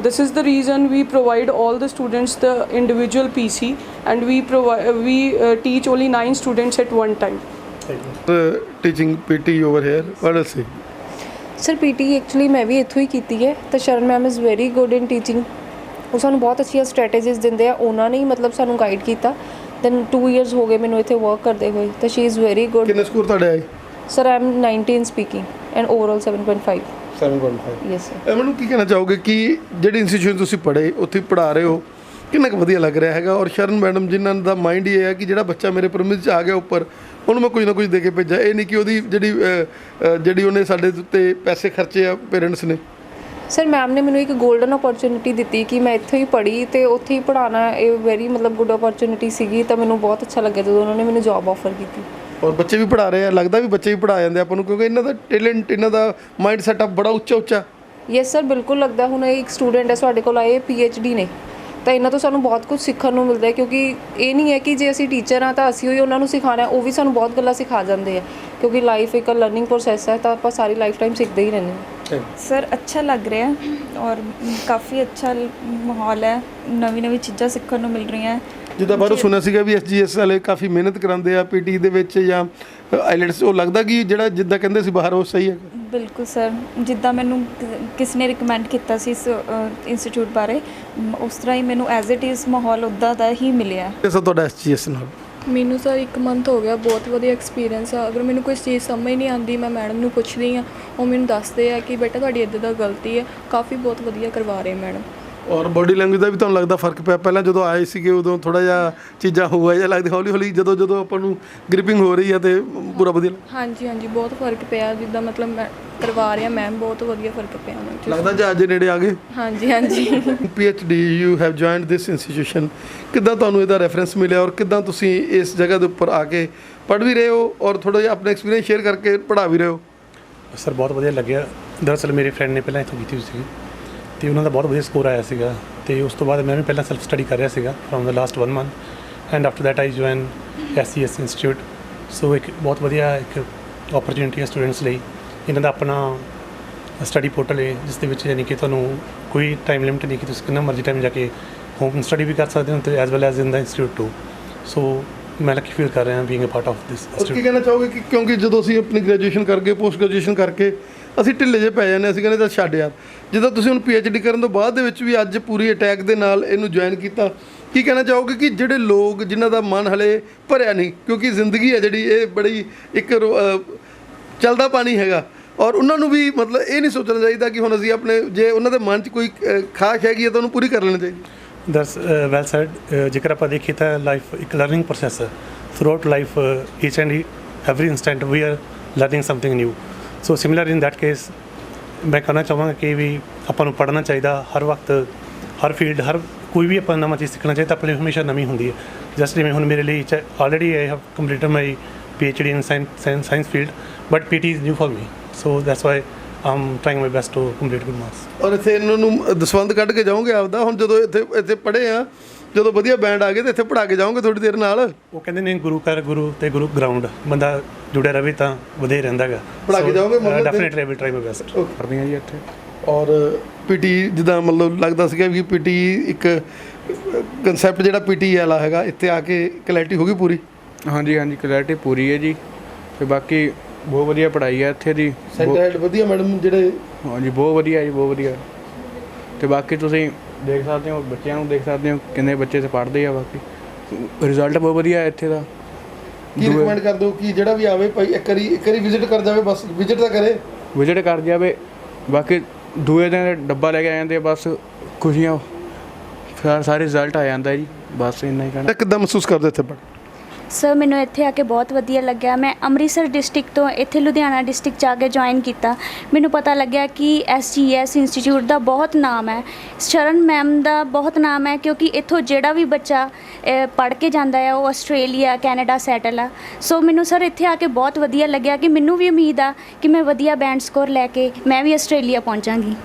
This is the reason we provide all the students the individual PC, and we teach only 9 students at one time. Teaching PT over here, what else? Sir PT actually ਮੈਂ ਵੀ ਇੱਥੋਂ ਹੀ ਕੀਤੀ ਹੈ ਤਾਂ Sharan ma'am is very good in teaching. ਉਹ ਸਾਨੂੰ ਬਹੁਤ ਅੱਛੀਆਂ ਸਟ੍ਰੈਟੇਜੀਜ਼ ਦਿੰਦੇ ਆ, ਉਹਨਾਂ ਨੇ ਹੀ ਮਤਲਬ ਸਾਨੂੰ ਗਾਈਡ ਕੀਤਾ. ਦੈਨ 2 ਇਅਰਸ ਹੋ ਗਏ ਮੈਨੂੰ ਇੱਥੇ ਵਰਕ ਕਰਦੇ ਹੋਏ ਤਾਂ ਸ਼ੀ ਇਜ਼ ਵੈਰੀ ਗੁੱਡ. ਕਿੰਨੇ ਸਕੋਰ ਤੁਹਾਡੇ ਆਏ? Sir I am 90 in speaking and overall 7.5. 7.5. Yes sir. ਮੈਨੂੰ ਕੀ ਕਹਿਣਾ ਚਾਹੋਗੇ ਕਿ ਜਿਹੜੀ ਇੰਸਟੀਟਿਊਸ਼ਨ ਤੁਸੀਂ ਪੜ੍ਹੇ ਉੱਥੇ ਪੜ੍ਹਾ ਰਹੇ ਹੋ, ਕਿੰਨਾ ਕੁ ਵਧੀਆ ਲੱਗ ਰਿਹਾ ਹੈਗਾ? ਔਰ ਸ਼ਰਨ ਮੈਡਮ ਜਿਨ੍ਹਾਂ ਦਾ ਮਾਈਂਡ ਇਹ ਹੈ ਕਿ ਜਿਹੜਾ ਬੱਚਾ ਮੇਰੇ ਪ੍ਰਮਿਸ 'ਚ ਆ ਗਿਆ ਉੱਪਰ, ਉਹਨੂੰ ਮੈਂ ਕੁਝ ਨਾ ਕੁਝ ਦੇ ਕੇ ਭੇਜਾਂ, ਇਹ ਨਹੀਂ ਕਿ ਉਹਦੀ ਜਿਹੜੀ ਉਹਨੇ ਸਾਡੇ ਉੱਤੇ ਪੈਸੇ ਖਰਚੇ ਆ ਪੇਰੈਂਟਸ ਨੇ. ਸਰ ਮੈਮ ਨੇ ਮੈਨੂੰ ਇੱਕ ਗੋਲਡਨ ਅਪੋਰਚੁਨਿਟੀ ਦਿੱਤੀ ਕਿ ਮੈਂ ਇੱਥੇ ਹੀ ਪੜ੍ਹੀ ਅਤੇ ਉੱਥੇ ਹੀ ਪੜ੍ਹਾਉਣਾ, ਇਹ ਵੈਰੀ ਮਤਲਬ ਗੁੱਡ ਅਪੋਰਚੁਨਿਟੀ ਸੀਗੀ. ਤਾਂ ਮੈਨੂੰ ਬਹੁਤ ਅੱਛਾ ਲੱਗਿਆ ਜਦੋਂ ਉਹਨਾਂ ਨੇ ਮੈਨੂੰ ਜੋਬ ਆਫਰ ਕੀਤੀ. ਔਰ ਬੱਚੇ ਵੀ ਪੜ੍ਹਾ ਰਹੇ ਆ, ਲੱਗਦਾ ਵੀ ਬੱਚੇ ਵੀ ਪੜ੍ਹਾ ਜਾਂਦੇ ਆਪਾਂ ਨੂੰ, ਕਿਉਂਕਿ ਇਹਨਾਂ ਦਾ ਟੈਲੈਂਟ, ਇਹਨਾਂ ਦਾ ਮਾਈਂਡ ਸੈਟਅਪ ਬੜਾ ਉੱਚਾ. ਯੈਸ ਸਰ, ਬਿਲਕੁਲ ਲੱਗਦਾ. ਹੁਣ ਇਹ ਇੱਕ ਸਟੂਡੈਂਟ ਹੈ ਸਾਡੇ ਕੋਲ ਆਏ, PhD ਨੇ, ਤਾਂ ਇਹਨਾਂ ਤੋਂ ਸਾਨੂੰ ਬਹੁਤ ਕੁਝ ਸਿੱਖਣ ਨੂੰ ਮਿਲਦਾ ਹੈ, ਕਿਉਂਕਿ ਇਹ ਨਹੀਂ ਹੈ ਕਿ ਜੇ ਅਸੀਂ ਟੀਚਰ ਹਾਂ ਤਾਂ ਅਸੀਂ ਹੀ ਉਹਨਾਂ ਨੂੰ ਸਿਖਾਉਣਾ, ਉਹ ਵੀ ਸਾਨੂੰ ਬਹੁਤ ਗੱਲਾਂ ਸਿਖਾ ਜਾਂਦੇ ਆ, ਕਿਉਂਕਿ ਲਾਈਫ ਇੱਕ ਲਰਨਿੰਗ ਪ੍ਰੋਸੈਸ ਹੈ, ਤਾਂ ਆਪਾਂ ਸਾਰੀ ਲਾਈਫ ਟਾਈਮ ਸਿੱਖਦੇ ਹੀ ਰਹਿੰਦੇ ਹਾਂ. ਸਰ ਅੱਛਾ ਲੱਗ ਰਿਹਾ ਔਰ ਕਾਫੀ ਅੱਛਾ ਮਾਹੌਲ ਹੈ, ਨਵੀਂ ਚੀਜ਼ਾਂ ਸਿੱਖਣ ਨੂੰ ਮਿਲ ਰਹੀਆਂ. ਜਿੱਦਾਂ ਬਾਹਰੋਂ ਸੁਣਿਆ ਸੀਗਾ ਵੀ SGS ਵਾਲੇ ਕਾਫੀ ਮਿਹਨਤ ਕਰਾਉਂਦੇ ਆ PT ਦੇ ਵਿੱਚ ਜਾਂ ਆਈਲੈਟਸ, ਉਹ ਲੱਗਦਾ ਕਿ ਜਿਹੜਾ ਜਿੱਦਾਂ ਕਹਿੰਦੇ ਸੀ ਬਾਹਰ ਉਹ ਸਹੀ ਹੈ? ਬਿਲਕੁਲ ਸਰ, ਜਿੱਦਾਂ ਮੈਨੂੰ ਕਿਸ ਨੇ ਰਿਕਮੈਂਡ ਕੀਤਾ ਸੀ ਇਸ ਇੰਸਟੀਚਿਊਟ ਬਾਰੇ, ਉਸ ਤਰ੍ਹਾਂ ਹੀ ਮੈਨੂੰ ਐਜ਼ ਇਟ ਇਜ਼ ਮਾਹੌਲ ਉੱਦਾਂ ਦਾ ਹੀ ਮਿਲਿਆ. ਸਰ ਤੁਹਾਡਾ SGS ਨਾਲ? ਮੈਨੂੰ ਸਰ 1 ਮੰਥ ਹੋ ਗਿਆ, ਬਹੁਤ ਵਧੀਆ ਐਕਸਪੀਰੀਅੰਸ ਆ. ਅਗਰ ਮੈਨੂੰ ਕੋਈ ਚੀਜ਼ ਸਮਝ ਨਹੀਂ ਆਉਂਦੀ ਮੈਂ ਮੈਡਮ ਨੂੰ ਪੁੱਛਦੀ ਹਾਂ, ਉਹ ਮੈਨੂੰ ਦੱਸਦੇ ਆ ਕਿ ਬੇਟਾ ਤੁਹਾਡੀ ਇੱਦਾਂ ਦਾ ਗਲਤੀ ਹੈ. ਕਾਫੀ ਬਹੁਤ ਵਧੀਆ ਕਰਵਾ ਰਹੇ ਮੈਡਮ. ਔਰ ਬੋਡੀ ਲੈਂਗੁਏਜ ਦਾ ਵੀ ਤੁਹਾਨੂੰ ਲੱਗਦਾ ਫਰਕ ਪਿਆ? ਪਹਿਲਾਂ ਜਦੋਂ ਆਏ ਸੀਗੇ ਉਦੋਂ ਥੋੜ੍ਹਾ ਜਿਹਾ ਚੀਜ਼ਾਂ ਹੋਇਆ ਜਿਹਾ ਲੱਗਦੀ, ਹੌਲੀ ਜਦੋਂ ਆਪਾਂ ਨੂੰ ਗ੍ਰਿਪਿੰਗ ਹੋ ਰਹੀ ਹੈ ਤੇ ਪੂਰਾ ਵਧੀਆ ਹਾਂਜੀ ਬਹੁਤ ਫਰਕ ਪਿਆ. ਜਿੱਦਾਂ ਮਤਲਬ ਮੈਂ ਕਰਵਾ ਰਿਹਾ ਮੈਮ, ਬਹੁਤ ਵਧੀਆ ਫਰਕ ਪਿਆ ਉਹਨਾਂ 'ਚ. ਲੱਗਦਾ ਜਹਾਜ਼ ਦੇ ਨੇੜੇ ਆ ਗਏ? ਹਾਂਜੀ. PhD you have joined this institution, ਕਿੱਦਾਂ ਤੁਹਾਨੂੰ ਇਹਦਾ ਰੈਫਰੈਂਸ ਮਿਲਿਆ ਔਰ ਕਿੱਦਾਂ ਤੁਸੀਂ ਇਸ ਜਗ੍ਹਾ ਦੇ ਉੱਪਰ ਆ ਕੇ ਪੜ੍ਹ ਵੀ ਰਹੇ ਹੋ ਔਰ ਥੋੜ੍ਹਾ ਜਿਹਾ ਆਪਣਾ ਐਕਸਪੀਰੀਅੰਸ ਸ਼ੇਅਰ ਕਰਕੇ ਪੜ੍ਹਾ ਵੀ ਰਹੇ ਹੋ? ਸਰ ਬਹੁਤ ਵਧੀਆ ਲੱਗਿਆ. ਦਰਅਸਲ ਮੇਰੇ ਫਰੈਂਡ ਨੇ ਪਹਿਲਾਂ ਇੱਥੋਂ ਕੀਤੀ ਹੋਈ ਸੀ ਅਤੇ ਉਹਨਾਂ ਦਾ ਬਹੁਤ ਵਧੀਆ ਸਕੋਰ ਆਇਆ ਸੀਗਾ, ਅਤੇ ਉਸ ਤੋਂ ਬਾਅਦ ਮੈਂ ਵੀ ਪਹਿਲਾਂ ਸੈਲਫ ਸਟੱਡੀ ਕਰ ਰਿਹਾ ਸੀਗਾ from the last 1 month, and after that I join SGS institute. So ਇੱਕ ਬਹੁਤ ਵਧੀਆ ਇੱਕ ਓਪਰਚੁਨਿਟੀ ਹੈ ਸਟੂਡੈਂਟਸ ਲਈ. ਇਹਨਾਂ ਦਾ ਆਪਣਾ ਸਟੱਡੀ ਪੋਰਟਲ ਹੈ ਜਿਸ ਦੇ ਵਿੱਚ ਯਾਨੀ ਕਿ ਤੁਹਾਨੂੰ ਕੋਈ ਟਾਈਮ ਲਿਮਿਟ ਨਹੀਂ ਕਿ ਤੁਸੀਂ ਕਿੰਨਾ ਮਰਜ਼ੀ ਟਾਈਮ ਜਾ ਕੇ ਹੋਮ ਸਟੱਡੀ ਵੀ ਕਰ ਸਕਦੇ ਹੋ ਅਤੇ as well as in the institute too. So ਮੈਂ ਲੱਕੀ ਫੀਲ ਕਰ ਰਿਹਾ being a part of this institute. ਕੀ ਕਹਿਣਾ ਚਾਹੋਗੇ ਕਿ ਕਿਉਂਕਿ ਜਦੋਂ ਅਸੀਂ ਆਪਣੀ ਗ੍ਰੈਜੂਏਸ਼ਨ ਕਰਕੇ ਪੋਸਟ ਗ੍ਰੈਜੂਏਸ਼ਨ ਕਰਕੇ ਅਸੀਂ ਢਿੱਲੇ ਜਿਹੇ ਪੈ ਜਾਂਦੇ, ਅਸੀਂ ਕਹਿੰਦੇ ਤਾਂ ਛੱਡ ਯਾਰ. ਜਿੱਦਾਂ ਤੁਸੀਂ ਹੁਣ PhD ਕਰਨ ਤੋਂ ਬਾਅਦ ਦੇ ਵਿੱਚ ਵੀ ਅੱਜ ਪੂਰੀ ਅਟੈਕ ਦੇ ਨਾਲ ਇਹਨੂੰ ਜੁਆਇਨ ਕੀਤਾ, ਕੀ ਕਹਿਣਾ ਚਾਹੋਗੇ ਕਿ ਜਿਹੜੇ ਲੋਕ ਜਿਨ੍ਹਾਂ ਦਾ ਮਨ ਹਲੇ ਭਰਿਆ ਨਹੀਂ, ਕਿਉਂਕਿ ਜ਼ਿੰਦਗੀ ਹੈ ਜਿਹੜੀ ਇਹ ਬੜੀ ਇੱਕ ਚੱਲਦਾ ਪਾਣੀ ਹੈਗਾ, ਔਰ ਉਹਨਾਂ ਨੂੰ ਵੀ ਮਤਲਬ ਇਹ ਨਹੀਂ ਸੋਚਣਾ ਚਾਹੀਦਾ ਕਿ ਹੁਣ ਅਸੀਂ ਆਪਣੇ, ਜੇ ਉਹਨਾਂ ਦੇ ਮਨ 'ਚ ਕੋਈ ਖਾਸ਼ ਹੈਗੀ ਹੈ ਤਾਂ ਉਹਨੂੰ ਪੂਰੀ ਕਰ ਲੈਣੀ ਚਾਹੀਦੀ? That's well said. ਜੇਕਰ ਆਪਾਂ ਦੇਖੀਏ ਤਾਂ ਲਾਈਫ ਇੱਕ ਲਰਨਿੰਗ ਪ੍ਰੋਸੈਸ ਹੈ. Throughout life each and every instant we are learning something new. So similar in that case ਮੈਂ ਕਹਿਣਾ ਚਾਹਾਂਗਾ ਕਿ ਵੀ ਆਪਾਂ ਨੂੰ ਪੜ੍ਹਨਾ ਚਾਹੀਦਾ ਹਰ ਵਕਤ, ਹਰ ਫੀਲਡ, ਹਰ ਕੋਈ ਵੀ ਆਪਾਂ ਨਵਾਂ ਚੀਜ਼ ਸਿੱਖਣਾ ਚਾਹੀਦਾ, ਆਪਣੇ ਹਮੇਸ਼ਾ ਨਵੀਂ ਹੁੰਦੀ ਹੈ. ਜਸਟ ਜਿਵੇਂ ਹੁਣ ਮੇਰੇ ਲਈ already I have completed my PhD in science field, but PT is new for me, so that's why I'm trying my best to complete good marks. ਔਰ ਇੱਥੇ ਇਹਨਾਂ ਨੂੰ ਦਸਵੰਧ ਕੱਢ ਕੇ ਜਾਓਗੇ ਆਪਦਾ? ਹੁਣ ਜਦੋਂ ਇੱਥੇ ਪੜ੍ਹੇ ਆ, ਜਦੋਂ ਵਧੀਆ ਬੈਂਡ ਆ ਗਏ ਤਾਂ ਇੱਥੇ ਪੜ੍ਹਾ ਕੇ ਜਾਓਗੇ ਥੋੜ੍ਹੀ ਦੇਰ ਨਾਲ? ਉਹ ਕਹਿੰਦੇ ਨੇ ਗੁਰੂ ਘਰ ਗੁਰੂ ਤੇ ਗੁਰੂ ਗਰਾਊਂਡ, ਬੰਦਾ ਜੁੜਿਆ ਰਹੇ ਤਾਂ ਵਧੀਆ ਰਹਿੰਦਾ ਹੈਗਾ. ਪੜ੍ਹਾ ਕੇ ਜਾਓਗੇ? Definitely I will try my best. ਕਰਦੇ ਹਾਂ ਜੀ ਇੱਥੇ. ਔਰ PT ਜਿੱਦਾਂ ਮਤਲਬ ਲੱਗਦਾ ਸੀਗਾ ਵੀ PT ਇੱਕ ਕਨਸੈਪਟ ਜਿਹੜਾ PT ਵਾਲਾ ਹੈਗਾ, ਇੱਥੇ ਆ ਕੇ ਕਲੈਰਿਟੀ ਹੋ ਗਈ ਪੂਰੀ? ਹਾਂਜੀ ਕਲੈਰਿਟੀ ਪੂਰੀ ਹੈ ਜੀ, ਅਤੇ ਬਾਕੀ ਬਹੁਤ ਵਧੀਆ ਪੜ੍ਹਾਈ ਹੈ ਇੱਥੇ ਦੀ. ਸੈਂਟਰ ਵਧੀਆ ਮੈਡਮ ਜਿਹੜੇ? ਹਾਂਜੀ ਬਹੁਤ ਵਧੀਆ ਜੀ, ਬਹੁਤ ਵਧੀਆ. ਅਤੇ ਬਾਕੀ ਤੁਸੀਂ ਦੇਖ ਸਕਦੇ ਹੋ, ਬੱਚਿਆਂ ਨੂੰ ਦੇਖ ਸਕਦੇ ਹੋ ਕਿੰਨੇ ਬੱਚੇ ਇੱਥੇ ਪੜ੍ਹਦੇ ਆ. ਬਾਕੀ ਰਿਜ਼ਲਟ ਬਹੁਤ ਵਧੀਆ ਇੱਥੇ ਦਾ. ਕੀ ਰਿਕਮੈਂਡ ਕਰ ਦਿਓ ਕਿ ਜਿਹੜਾ ਵੀ ਆਵੇ ਭਾਈ ਇੱਕ ਵਾਰੀ ਵਿਜ਼ਿਟ ਕਰ ਜਾਵੇ, ਬਸ ਵਿਜ਼ਿਟ ਤਾਂ ਕਰੇ, ਵਿਜ਼ਿਟ ਕਰ ਜਾਵੇ. ਬਾਕੀ ਦੂਏ ਦਿਨ ਡੱਬਾ ਲੈ ਕੇ ਆ ਜਾਂਦੇ, ਬਸ ਖੁਸ਼ੀਆਂ, ਫਿਰ ਸਾਰੇ ਰਿਜ਼ਲਟ ਆ ਜਾਂਦਾ ਜੀ, ਬਸ ਇੰਨਾ ਹੀ ਕਹਿਣਾ. ਕਿੱਦਾਂ ਮਹਿਸੂਸ ਕਰਦੇ ਇੱਥੇ ਪੜ੍ਹ? ਸਰ ਮੈਨੂੰ ਇੱਥੇ ਆ ਕੇ ਬਹੁਤ ਵਧੀਆ ਲੱਗਿਆ. ਮੈਂ ਅੰਮ੍ਰਿਤਸਰ ਡਿਸਟ੍ਰਿਕਟ ਤੋਂ ਇੱਥੇ ਲੁਧਿਆਣਾ ਡਿਸਟ੍ਰਿਕਟ 'ਚ ਆ ਕੇ ਜੁਆਇਨ ਕੀਤਾ. ਮੈਨੂੰ ਪਤਾ ਲੱਗਿਆ ਕਿ SGS ਇੰਸਟੀਚਿਊਟ ਦਾ ਬਹੁਤ ਨਾਮ ਹੈ, ਸ਼ਰਨ ਮੈਮ ਦਾ ਬਹੁਤ ਨਾਮ ਹੈ, ਕਿਉਂਕਿ ਇੱਥੋਂ ਜਿਹੜਾ ਵੀ ਬੱਚਾ ਪੜ੍ਹ ਕੇ ਜਾਂਦਾ ਹੈ ਉਹ ਆਸਟ੍ਰੇਲੀਆ, ਕੈਨੇਡਾ ਸੈਟਲ ਆ. ਸੋ ਮੈਨੂੰ ਸਰ ਇੱਥੇ ਆ ਕੇ ਬਹੁਤ ਵਧੀਆ ਲੱਗਿਆ ਕਿ ਮੈਨੂੰ ਵੀ ਉਮੀਦ ਆ ਕਿ ਮੈਂ ਵਧੀਆ ਬੈਂਡ ਸਕੋਰ ਲੈ ਕੇ ਮੈਂ ਵੀ ਆਸਟ੍ਰੇਲੀਆ ਪਹੁੰਚਾਂਗੀ.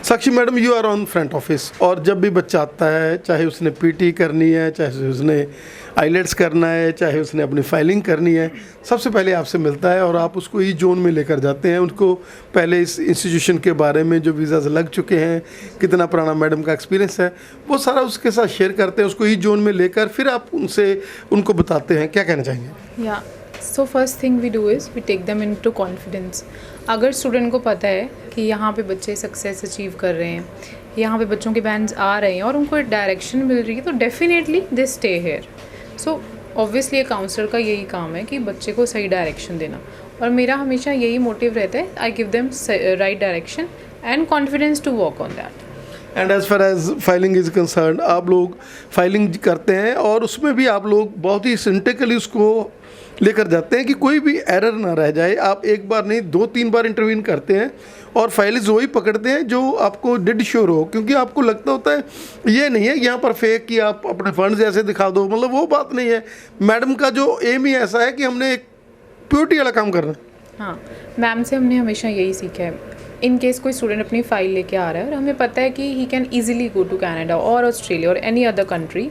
Sakshi madam, you are on front office, और जब भी बच्चा आता है, चाहे उसने पीटी करनी है, चाहे उसने आइलेट्स करना है, चाहे उसने अपनी फाइलिंग करनी है, सबसे पहले आपसे मिलता है और आप उसको ई जोन में लेकर जाते हैं। उनको पहले इस इंस्टीट्यूशन के बारे में, जो वीज़ाज़ लग चुके हैं, कितना पुराना मैडम का एक्सपीरियंस है, वो सारा उसके साथ शेयर करते हैं। उसको ई जोन में लेकर फिर आप उनको बताते हैं। क्या कहना चाहेंगे? या so first thing we do is we take them into confidence. अगर स्टूडेंट को पता है कि यहाँ पे बच्चे सक्सेस अचीव कर रहे हैं, यहाँ पे बच्चों के बैंड्स आ रहे हैं और उनको एक डायरेक्शन मिल रही है, तो definitely they stay here. So obviously एक काउंसलर का यही काम है कि बच्चे को सही डायरेक्शन देना, और मेरा हमेशा यही मोटिव रहता है, I give them right direction and confidence to work on that. And as far as filing is concern, आप लोग फाइलिंग करते हैं और उसमें भी आप लोग बहुत ही सिंटेकली उसको लेकर जाते हैं कि कोई भी एरर ना रह जाए। आप एक बार नहीं 2-3 बार इंटरवीन करते हैं और फाइल्स वही पकड़ते हैं जो आपको डेड श्योर हो, क्योंकि आपको लगता होता है ये नहीं है यहाँ पर फेक कि आप अपने फंड्स ऐसे दिखा दो, मतलब वो बात नहीं है। मैडम का जो एम ही ऐसा है कि हमने एक प्योरिटी वाला काम करना है। हाँ, मैम से हमने हमेशा यही सीखा है। इन केस कोई स्टूडेंट अपनी फ़ाइल लेके आ रहा है और हमें पता है कि he can easily go to Canada और ऑस्ट्रेलिया और any other country,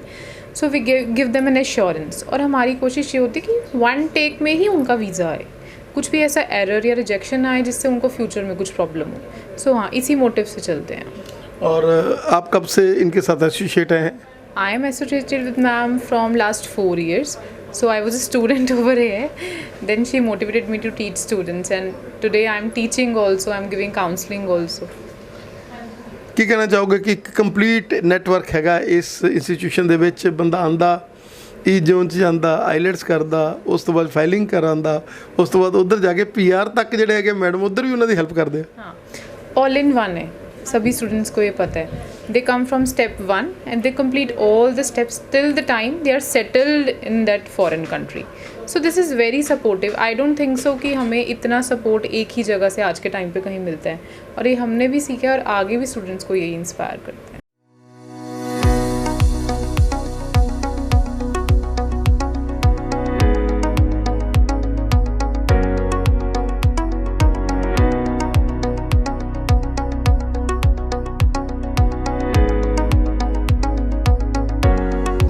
so we give them an assurance. और हमारी कोशिश ये होती है कि 1 टेक में ही उनका वीज़ा आए, कुछ भी ऐसा एरर या रिजेक्शन आए जिससे उनको फ्यूचर में कुछ प्रॉब्लम हो। सो हाँ, इसी मोटिव से चलते हैं। और आप कब से इनके साथ एसोसिएट हैं? I am associated with ma'am from last 4 years. So I was a student over here. Then she motivated me to teach students, and today I'm teaching also. I'm giving counseling also. ਕੀ ਕਹਿਣਾ ਚਾਹੋਗੇ ਕਿ complete network ਹੈਗਾ ਇਸ institution ਦੇ ਵਿੱਚ? ਬੰਦਾ ਆਂਦਾ, ਈ zone 'ਚ ਜਾਂਦਾ, ਆਈਲੈਟਸ ਕਰਦਾ, ਉਸ ਤੋਂ ਬਾਅਦ ਫਾਈਲਿੰਗ ਕਰਾਂਦਾ, ਉਸ ਤੋਂ ਬਾਅਦ ਉੱਧਰ ਜਾ ਕੇ PR ਤੱਕ ਜਿਹੜੇ ਹੈਗੇ ਮੈਡਮ ਉੱਧਰ ਵੀ ਉਹਨਾਂ ਦੀ ਹੈਲਪ ਕਰਦੇ ਆ। हाँ, all in one है, सभी स्टूडेंट्स को ये पता है। They come from step 1 and they complete all the steps till the time they are settled in that foreign country. So this is very supportive. I don't think so कि हमें इतना support एक ही जगह से आज के टाइम पे कहीं मिलता है, और ये हमने भी सीखा है और आगे भी स्टूडेंट्स को यही इंस्पायर करते हैं।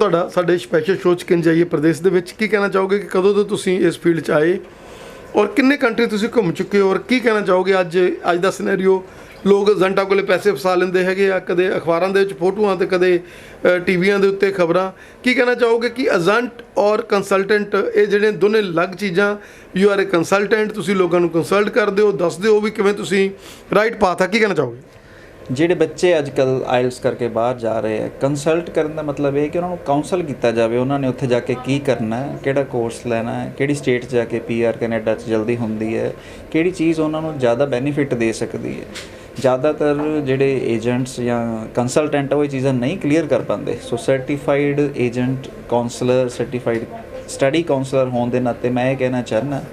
ਤੁਹਾਡਾ ਸਾਡੇ ਸਪੈਸ਼ਲ ਸ਼ੋਅ 'ਚ ਕਿੰਜਾਈਏ ਪ੍ਰਦੇਸ਼ ਦੇ ਵਿੱਚ ਕੀ ਕਹਿਣਾ ਚਾਹੋਗੇ ਕਿ ਕਦੋਂ ਤੋਂ ਤੁਸੀਂ ਇਸ ਫੀਲਡ 'ਚ ਆਏ ਔਰ ਕਿੰਨੇ ਕੰਟਰੀ ਤੁਸੀਂ ਘੁੰਮ ਚੁੱਕੇ ਹੋ, ਔਰ ਕੀ ਕਹਿਣਾ ਚਾਹੋਗੇ ਅੱਜ ਦਾ ਸਿਨੈਰੀਓ? ਲੋਕ ਏਜੰਟਾਂ ਕੋਲੇ ਪੈਸੇ ਫਸਾ ਲੈਂਦੇ ਹੈਗੇ ਆ, ਕਦੇ ਅਖਬਾਰਾਂ ਦੇ ਵਿੱਚ ਫੋਟੋਆਂ ਤੇ ਕਦੇ ਟੀਵੀਆਂ ਦੇ ਉੱਤੇ ਖਬਰਾਂ। ਕੀ ਕਹਿਣਾ ਚਾਹੋਗੇ ਕਿ ਏਜੰਟ ਔਰ ਕੰਸਲਟੈਂਟ ਇਹ ਜਿਹੜੇ ਦੋਨੇ ਅਲੱਗ ਚੀਜ਼ਾਂ? ਯੂ ਆਰ ਏ ਕੰਸਲਟੈਂਟ, ਤੁਸੀਂ ਲੋਕਾਂ ਨੂੰ ਕੰਸਲਟ ਕਰਦੇ ਹੋ, ਦੱਸਦੇ ਹੋ ਵੀ ਕਿਵੇਂ ਤੁਸੀਂ ਰਾਈਟ ਪਾਥ ਆ। ਕੀ ਕਹਿਣਾ ਚਾਹੋਗੇ? ਜਿਹੜੇ ਬੱਚੇ ਅੱਜ ਕੱਲ੍ਹ ਆਇਲਸ ਕਰਕੇ ਬਾਹਰ ਜਾ ਰਹੇ ਹੈ, ਕੰਸਲਟ ਕਰਨ ਦਾ ਮਤਲਬ ਇਹ ਕਿ ਉਹਨਾਂ ਨੂੰ ਕਾਉਂਸਲ ਕੀਤਾ ਜਾਵੇ, ਉਹਨਾਂ ਨੇ ਉੱਥੇ ਜਾ ਕੇ ਕੀ ਕਰਨਾ ਹੈ, ਕਿਹੜਾ ਕੋਰਸ ਲੈਣਾ ਹੈ, ਕਿਹੜੀ ਸਟੇਟ 'ਚ ਜਾ ਕੇ PR ਕੈਨੇਡਾ 'ਚ ਜਲਦੀ ਹੁੰਦੀ ਹੈ, ਕਿਹੜੀ ਚੀਜ਼ ਉਹਨਾਂ ਨੂੰ ਜ਼ਿਆਦਾ ਬੈਨੀਫਿਟ ਦੇ ਸਕਦੀ ਹੈ। ਜ਼ਿਆਦਾਤਰ ਜਿਹੜੇ ਏਜੰਟਸ ਜਾਂ ਕੰਸਲਟੈਂਟ ਉਹ ਇਹ ਚੀਜ਼ਾਂ ਨਹੀਂ ਕਲੀਅਰ ਕਰ ਪਾਉਂਦੇ। So certified agent counsellor, certified study counsellor ਹੋਣ ਦੇ ਨਾਤੇ ਮੈਂ ਇਹ ਕਹਿਣਾ ਚਾਹੁੰਦਾ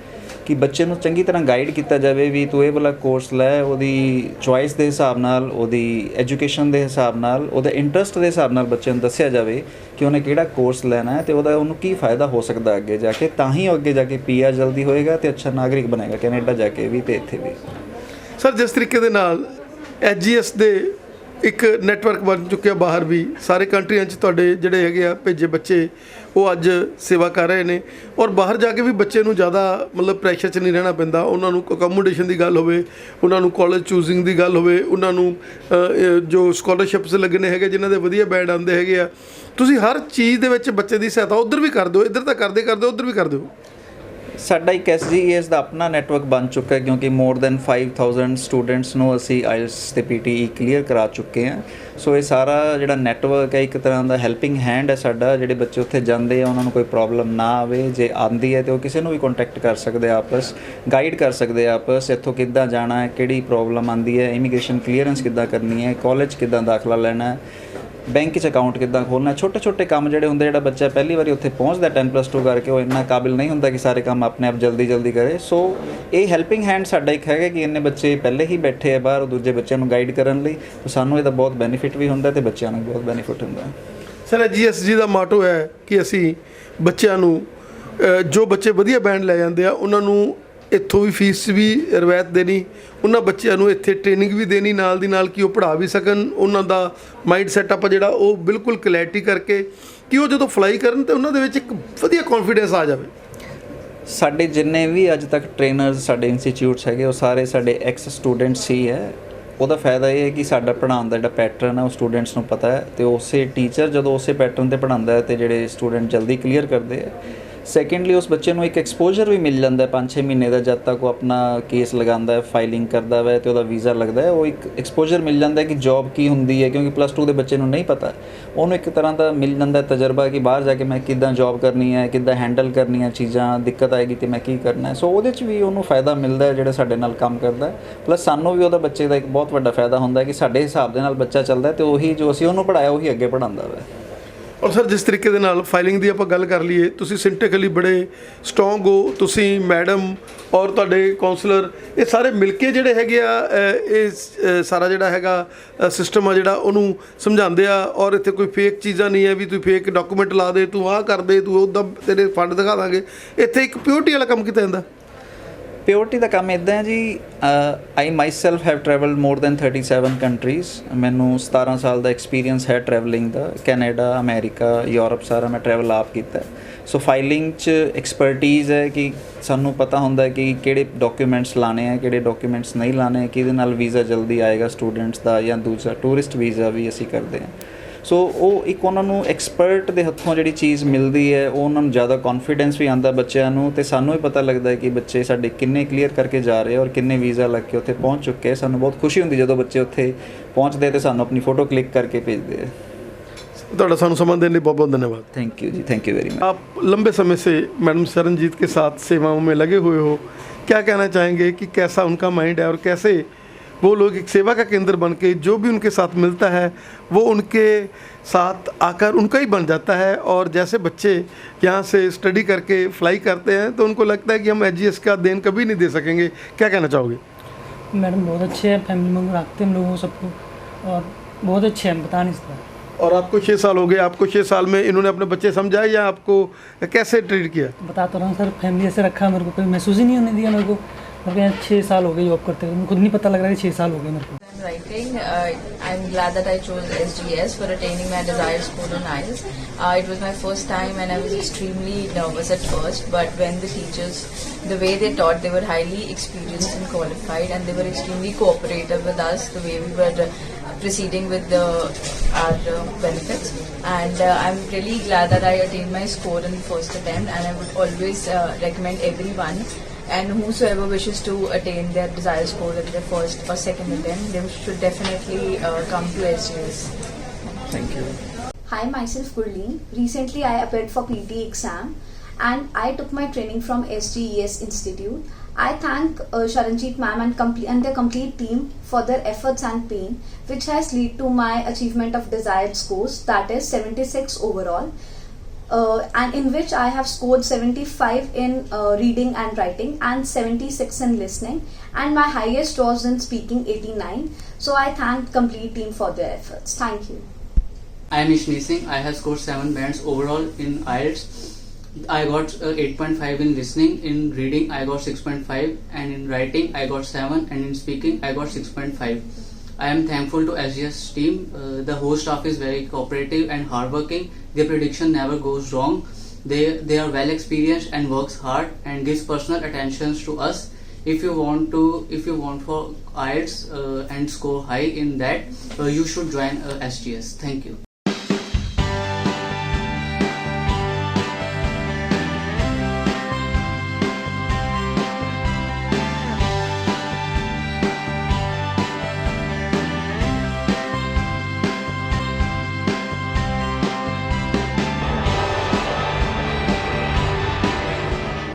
ਕਿ ਬੱਚੇ ਨੂੰ ਚੰਗੀ ਤਰ੍ਹਾਂ ਗਾਈਡ ਕੀਤਾ ਜਾਵੇ ਵੀ ਤੂੰ ਇਹ ਵਾਲਾ ਕੋਰਸ ਲੈ, ਉਹਦੀ ਚੋਇਸ ਦੇ ਹਿਸਾਬ ਨਾਲ, ਉਹਦੀ ਐਜੂਕੇਸ਼ਨ ਦੇ ਹਿਸਾਬ ਨਾਲ, ਉਹਦੇ ਇੰਟਰਸਟ ਦੇ ਹਿਸਾਬ ਨਾਲ ਬੱਚੇ ਨੂੰ ਦੱਸਿਆ ਜਾਵੇ ਕਿ ਉਹਨੇ ਕਿਹੜਾ ਕੋਰਸ ਲੈਣਾ ਹੈ ਅਤੇ ਉਹਨੂੰ ਕੀ ਫਾਇਦਾ ਹੋ ਸਕਦਾ ਅੱਗੇ ਜਾ ਕੇ। ਤਾਂ ਹੀ ਉਹ ਅੱਗੇ ਜਾ ਕੇ PR ਜਲਦੀ ਹੋਏਗਾ ਅਤੇ ਅੱਛਾ ਨਾਗਰਿਕ ਬਣੇਗਾ ਕੈਨੇਡਾ ਜਾ ਕੇ ਵੀ ਅਤੇ ਇੱਥੇ ਵੀ। ਸਰ, ਜਿਸ ਤਰੀਕੇ ਦੇ ਨਾਲ SGS ਦੇ ਇੱਕ ਨੈਟਵਰਕ ਬਣ ਚੁੱਕਿਆ ਬਾਹਰ ਵੀ, ਸਾਰੇ ਕੰਟਰੀਆਂ 'ਚ ਤੁਹਾਡੇ ਜਿਹੜੇ ਹੈਗੇ ਆ ਭੇਜੇ ਬੱਚੇ ਉਹ ਅੱਜ ਸੇਵਾ ਕਰ ਰਹੇ ਨੇ, ਔਰ ਬਾਹਰ ਜਾ ਕੇ ਵੀ ਬੱਚੇ ਨੂੰ ਜ਼ਿਆਦਾ ਮਤਲਬ ਪ੍ਰੈਸ਼ਰ 'ਚ ਨਹੀਂ ਰਹਿਣਾ ਪੈਂਦਾ। ਉਹਨਾਂ ਨੂੰ ਅਕੋਮੋਡੇਸ਼ਨ ਦੀ ਗੱਲ ਹੋਵੇ, ਉਹਨਾਂ ਨੂੰ ਕਾਲਜ ਚੂਜ਼ਿੰਗ ਦੀ ਗੱਲ ਹੋਵੇ, ਉਹਨਾਂ ਨੂੰ ਜੋ ਸਕਾਲਰਸ਼ਿਪਸ ਲੱਗਣੇ ਹੈਗੇ ਜਿਨ੍ਹਾਂ ਦੇ ਵਧੀਆ ਬੈਂਡ ਆਉਂਦੇ ਹੈਗੇ ਆ, ਤੁਸੀਂ ਹਰ ਚੀਜ਼ ਦੇ ਵਿੱਚ ਬੱਚੇ ਦੀ ਸਹਾਇਤਾ ਉੱਧਰ ਵੀ ਕਰਦੇ ਹੋ, ਇੱਧਰ ਤਾਂ ਕਰਦੇ ਉੱਧਰ ਵੀ ਕਰਦੇ ਹੋ। ਸਾਡਾ ਇੱਕ SGES ਦਾ ਆਪਣਾ ਨੈਟਵਰਕ ਬਣ ਚੁੱਕਾ ਹੈ, ਕਿਉਂਕਿ ਮੋਰ ਦੈਨ 5000 ਸਟੂਡੈਂਟਸ ਨੂੰ ਅਸੀਂ ਆਇਲਸ ਅਤੇ PTE ਕਲੀਅਰ ਕਰਾ ਚੁੱਕੇ ਹਾਂ। ਸੋ ਇਹ ਸਾਰਾ ਜਿਹੜਾ ਨੈਟਵਰਕ ਹੈ ਇੱਕ ਤਰ੍ਹਾਂ ਦਾ ਹੈਲਪਿੰਗ ਹੈਂਡ ਹੈ ਸਾਡਾ। ਜਿਹੜੇ ਬੱਚੇ ਉੱਥੇ ਜਾਂਦੇ ਆ ਉਹਨਾਂ ਨੂੰ ਕੋਈ ਪ੍ਰੋਬਲਮ ਨਾ ਆਵੇ, ਜੇ ਆਉਂਦੀ ਹੈ ਤਾਂ ਉਹ ਕਿਸੇ ਨੂੰ ਵੀ ਕੰਟੈਕਟ ਕਰ ਸਕਦੇ ਆ, ਆਪਸ ਗਾਈਡ ਕਰ ਸਕਦੇ ਆ ਆਪਸ, ਇੱਥੋਂ ਕਿੱਦਾਂ ਜਾਣਾ ਹੈ, ਕਿਹੜੀ ਪ੍ਰੋਬਲਮ ਆਉਂਦੀ ਹੈ, ਇਮੀਗ੍ਰੇਸ਼ਨ ਕਲੀਅਰੈਂਸ ਕਿੱਦਾਂ ਕਰਨੀ ਹੈ, ਕਾਲਜ ਕਿੱਦਾਂ ਦਾਖਲਾ ਲੈਣਾ ਹੈ, ਬੈਂਕ 'ਚ ਅਕਾਊਂਟ ਕਿੱਦਾਂ ਖੋਲ੍ਹਣਾ। ਛੋਟੇ ਕੰਮ ਜਿਹੜੇ ਹੁੰਦੇ, ਜਿਹੜਾ ਬੱਚਾ ਪਹਿਲੀ ਵਾਰੀ ਉੱਥੇ ਪਹੁੰਚਦਾ 10+2 ਕਰਕੇ, ਉਹ ਇੰਨਾ ਕਾਬਿਲ ਨਹੀਂ ਹੁੰਦਾ ਕਿ ਸਾਰੇ ਕੰਮ ਆਪਣੇ ਆਪ ਜਲਦੀ ਕਰੇ। ਸੋ ਇਹ ਹੈਲਪਿੰਗ ਹੈਂਡ ਸਾਡਾ ਇੱਕ ਹੈਗਾ ਕਿ ਇੰਨੇ ਬੱਚੇ ਪਹਿਲੇ ਹੀ ਬੈਠੇ ਆ ਬਾਹਰ ਦੂਜੇ ਬੱਚਿਆਂ ਨੂੰ ਗਾਈਡ ਕਰਨ ਲਈ, ਸਾਨੂੰ ਇਹਦਾ ਬਹੁਤ ਬੈਨੀਫਿਟ ਵੀ ਹੁੰਦਾ ਅਤੇ ਬੱਚਿਆਂ ਨੂੰ ਬਹੁਤ ਬੈਨੀਫਿਟ ਹੁੰਦਾ। ਸਰ, GSG ਦਾ ਮਾਟੋ ਹੈ ਕਿ ਅਸੀਂ ਬੱਚਿਆਂ ਨੂੰ ਜੋ ਬੱਚੇ ਵਧੀਆ ਬੈਂਡ ਲੈ ਜਾਂਦੇ ਆ ਉਹਨਾਂ ਨੂੰ ਇੱਥੋਂ ਵੀ ਫੀਸ ਵੀ ਰਿਵਾਇਤ ਦੇਣੀ, ਉਹਨਾਂ ਬੱਚਿਆਂ ਨੂੰ ਇੱਥੇ ਟ੍ਰੇਨਿੰਗ ਵੀ ਦੇਣੀ ਨਾਲ ਦੀ ਨਾਲ ਕਿ ਉਹ ਪੜ੍ਹਾ ਵੀ ਸਕਣ, ਉਹਨਾਂ ਦਾ ਮਾਈਂਡ ਸੈਟਅਪ ਜਿਹੜਾ ਉਹ ਬਿਲਕੁਲ ਕਲੈਰਿਟੀ ਕਰਕੇ ਕਿ ਉਹ ਜਦੋਂ ਫਲਾਈ ਕਰਨ ਤਾਂ ਉਹਨਾਂ ਦੇ ਵਿੱਚ ਇੱਕ ਵਧੀਆ ਕੌਨਫੀਡੈਂਸ ਆ ਜਾਵੇ। ਸਾਡੇ ਜਿੰਨੇ ਵੀ ਅੱਜ ਤੱਕ ਟ੍ਰੇਨਰਸ ਸਾਡੇ ਇੰਸਟੀਚਿਊਟਸ ਹੈਗੇ ਉਹ ਸਾਰੇ ਸਾਡੇ ਐਕਸ ਸਟੂਡੈਂਟਸ ਹੀ ਹੈ। ਉਹਦਾ ਫਾਇਦਾ ਇਹ ਹੈ ਕਿ ਸਾਡਾ ਪੜ੍ਹਾਉਣ ਦਾ ਜਿਹੜਾ ਪੈਟਰਨ ਹੈ ਉਹ ਸਟੂਡੈਂਟਸ ਨੂੰ ਪਤਾ ਹੈ, ਅਤੇ ਉਸੇ ਟੀਚਰ ਜਦੋਂ ਉਸੇ ਪੈਟਰਨ 'ਤੇ ਪੜ੍ਹਾਉਂਦਾ ਹੈ ਅਤੇ ਜਿਹੜੇ ਸਟੂਡੈਂਟ ਜਲਦੀ ਕਲੀਅਰ ਕਰਦੇ ਹੈ। ਸੈਕੰਡਲੀ ਉਸ ਬੱਚੇ ਨੂੰ ਇੱਕ ਐਕਸਪੋਜ਼ਰ ਵੀ ਮਿਲ ਜਾਂਦਾ 5-6 ਮਹੀਨੇ ਦਾ, ਜਦ ਤੱਕ ਉਹ ਆਪਣਾ ਕੇਸ ਲਗਾਉਂਦਾ ਹੈ, ਫਾਈਲਿੰਗ ਕਰਦਾ ਹੈ ਅਤੇ ਉਹਦਾ ਵੀਜ਼ਾ ਲੱਗਦਾ ਹੈ, ਉਹ ਇੱਕ ਐਕਸਪੋਜ਼ਰ ਮਿਲ ਜਾਂਦਾ ਕਿ ਜੌਬ ਕੀ ਹੁੰਦੀ ਹੈ, ਕਿਉਂਕਿ +2 ਦੇ ਬੱਚੇ ਨੂੰ ਨਹੀਂ ਪਤਾ। ਉਹਨੂੰ ਇੱਕ ਤਰ੍ਹਾਂ ਦਾ ਮਿਲ ਜਾਂਦਾ ਤਜਰਬਾ ਕਿ ਬਾਹਰ ਜਾ ਕੇ ਮੈਂ ਕਿੱਦਾਂ ਜੌਬ ਕਰਨੀ ਹੈ, ਕਿੱਦਾਂ ਹੈਂਡਲ ਕਰਨੀਆਂ ਚੀਜ਼ਾਂ, ਦਿੱਕਤ ਆਏਗੀ ਅਤੇ ਮੈਂ ਕੀ ਕਰਨਾ ਹੈ। ਸੋ ਉਹਦੇ 'ਚ ਵੀ ਉਹਨੂੰ ਫਾਇਦਾ ਮਿਲਦਾ ਹੈ ਜਿਹੜਾ ਸਾਡੇ ਨਾਲ ਕੰਮ ਕਰਦਾ ਹੈ। ਪਲੱਸ ਸਾਨੂੰ ਵੀ ਉਹਦਾ ਬੱਚੇ ਦਾ ਇੱਕ ਬਹੁਤ ਵੱਡਾ ਫਾਇਦਾ ਹੁੰਦਾ ਕਿ ਸਾਡੇ ਹਿਸਾਬ ਦੇ ਨਾਲ ਬੱਚਾ ਚੱਲਦਾ ਅਤੇ ਉਹੀ ਜੋ ਅਸੀਂ ਉਹਨੂੰ ਪੜ੍ਹਾਇਆ ਉਹੀ ਅੱਗੇ ਪੜ੍ਹਾਉਂਦਾ ਵਾ। ਔਰ ਸਰ ਜਿਸ ਤਰੀਕੇ ਦੇ ਨਾਲ ਫਾਈਲਿੰਗ ਦੀ ਆਪਾਂ ਗੱਲ ਕਰ ਲਈਏ, ਤੁਸੀਂ ਸਿੰਟੈਕਲੀ ਬੜੇ ਸਟਰੋਂਗ ਹੋ, ਤੁਸੀਂ ਮੈਡਮ ਔਰ ਤੁਹਾਡੇ ਕਾਉਂਸਲਰ ਇਹ ਸਾਰੇ ਮਿਲ ਕੇ ਜਿਹੜੇ ਹੈਗੇ ਆ ਇਹ ਸਾਰਾ ਜਿਹੜਾ ਹੈਗਾ ਸਿਸਟਮ ਆ ਜਿਹੜਾ ਉਹਨੂੰ ਸਮਝਾਉਂਦੇ ਆ, ਔਰ ਇੱਥੇ ਕੋਈ ਫੇਕ ਚੀਜ਼ਾਂ ਨਹੀਂ ਹੈ ਵੀ ਤੂੰ ਫੇਕ ਡਾਕੂਮੈਂਟ ਲਾ ਦੇ, ਤੂੰ ਆਹ ਕਰ ਦੇ, ਤੂੰ ਉੱਦਾਂ ਤੇਰੇ ਫੰਡ ਦਿਖਾ ਦਾਂਗੇ। ਇੱਥੇ ਇੱਕ ਪਿਓਰਟੀ ਵਾਲਾ ਕੰਮ ਕੀਤਾ ਜਾਂਦਾ। ਪਿਓਰਟੀ ਦਾ ਕੰਮ ਇੱਦਾਂ ਹੈ ਜੀ, I myself have travelled more than 37 countries. ਮੈਨੂੰ 17 ਸਾਲ ਦਾ ਐਕਸਪੀਰੀਅੰਸ ਹੈ ਟਰੈਵਲਿੰਗ ਦਾ, ਕੈਨੇਡਾ, ਅਮਰੀਕਾ, ਯੂਰਪ ਸਾਰਾ ਮੈਂ ਟਰੈਵਲ ਆਪ ਕੀਤਾ। ਸੋ ਫਾਈਲਿੰਗ 'ਚ ਐਕਸਪਰਟੀਜ਼ ਹੈ ਕਿ ਸਾਨੂੰ ਪਤਾ ਹੁੰਦਾ ਕਿ ਕਿਹੜੇ ਡਾਕੂਮੈਂਟਸ ਲਾਣੇ ਆ, ਕਿਹੜੇ ਡਾਕੂਮੈਂਟਸ ਨਹੀਂ ਲਾਣੇ, ਕਿਹਦੇ ਨਾਲ ਵੀਜ਼ਾ ਜਲਦੀ ਆਏਗਾ ਸਟੂਡੈਂਟਸ ਦਾ, ਜਾਂ ਦੂਸਰਾ ਟੂਰਿਸਟ ਵੀਜ਼ਾ ਵੀ ਅਸੀਂ ਕਰਦੇ ਹਾਂ। ਸੋ ਉਹ ਇੱਕ ਉਹਨਾਂ ਨੂੰ ਐਕਸਪਰਟ ਦੇ ਹੱਥੋਂ ਜਿਹੜੀ ਚੀਜ਼ ਮਿਲਦੀ ਹੈ ਉਹ ਉਹਨਾਂ ਨੂੰ ਜ਼ਿਆਦਾ ਕੌਨਫੀਡੈਂਸ ਵੀ ਆਉਂਦਾ ਬੱਚਿਆਂ ਨੂੰ, ਅਤੇ ਸਾਨੂੰ ਵੀ ਪਤਾ ਲੱਗਦਾ ਹੈ ਕਿ ਬੱਚੇ ਸਾਡੇ ਕਿੰਨੇ ਕਲੀਅਰ ਕਰਕੇ ਜਾ ਰਹੇ ਔਰ ਕਿੰਨੇ ਵੀਜ਼ਾ ਲੱਗ ਕੇ ਉੱਥੇ ਪਹੁੰਚ ਚੁੱਕੇ। ਸਾਨੂੰ ਬਹੁਤ ਖੁਸ਼ੀ ਹੁੰਦੀ ਜਦੋਂ ਬੱਚੇ ਉੱਥੇ ਪਹੁੰਚਦੇ ਅਤੇ ਸਾਨੂੰ ਆਪਣੀ ਫੋਟੋ ਕਲਿੱਕ ਕਰਕੇ ਭੇਜਦੇ ਹੈ। ਤੁਹਾਡਾ ਸਾਨੂੰ ਸਮਾਂ देने लिए बहुत बहुत धन्यवाद। Thank you ji, thank you very much. आप लंबे समय से मैडम शरणजीत के साथ सेवाओं में लगे हुए हो, क्या कहना चाहेंगे कि कैसा उनका माइंड है और कैसे वो लोग एक सेवा का केंद्र बन के जो भी उनके साथ मिलता है वो उनके साथ आकर उनका ही बन जाता है, और जैसे बच्चे यहाँ से स्टडी करके फ्लाई करते हैं तो उनको लगता है कि हम SGS का देन कभी नहीं दे सकेंगे। क्या कहना चाहोगे? मैडम बहुत अच्छे हैं, फैमिली में रखते हैं हम लोगों को सबको, और बहुत अच्छे हैं, बता नहीं सकता। और आपको 6 साल हो गए, आपको 6 साल में इन्होंने अपने बच्चे समझाए या आपको कैसे ट्रीट किया? बता तो रहा हूँ सर, फैमिली ऐसे रखा मेरे को, कोई महसूस ही नहीं होने दिया मेरे को। मेरे यहाँ 6 साल हो गए जॉब करते हुए, खुद नहीं पता लग रहा है 6 साल हो गए मेरे को। Writing, I'm glad that I chose SGS for attaining my desired score in IELTS. It was my first time and I was extremely nervous at first, but when the teachers, the way they taught, they were highly experienced and qualified, and they were extremely cooperative with us, the way we were proceeding with our benefits, and I'm really glad that I attained my score in the first attempt, and I would always recommend everyone and whosoever wishes to attain their desired score in their first or second attempt, they should definitely come to SGS. Thank you. Hi, myself Gurleen. Recently I appeared for PT exam and I took my training from SGES Institute. I thank Sharanjeet ma'am and their complete team for their efforts and pain, which has led to my achievement of desired scores, that is 76 overall. And in which I have scored 75 in reading and writing and 76 in listening, and my highest was in speaking 89. So I thank complete team for their efforts. Thank you. I am Ishni Singh. I have scored 7 bands overall in IELTS. I got 8.5 in listening, in reading I got 6.5, and in writing I got 7, and in speaking I got 6.5. I am thankful to SGS team. The whole staff is very cooperative and hardworking. Their prediction never goes wrong. They are well experienced and works hard and gives personal attentions to us. If you want for IELTS and score high in that, you should join SGS. Thank you.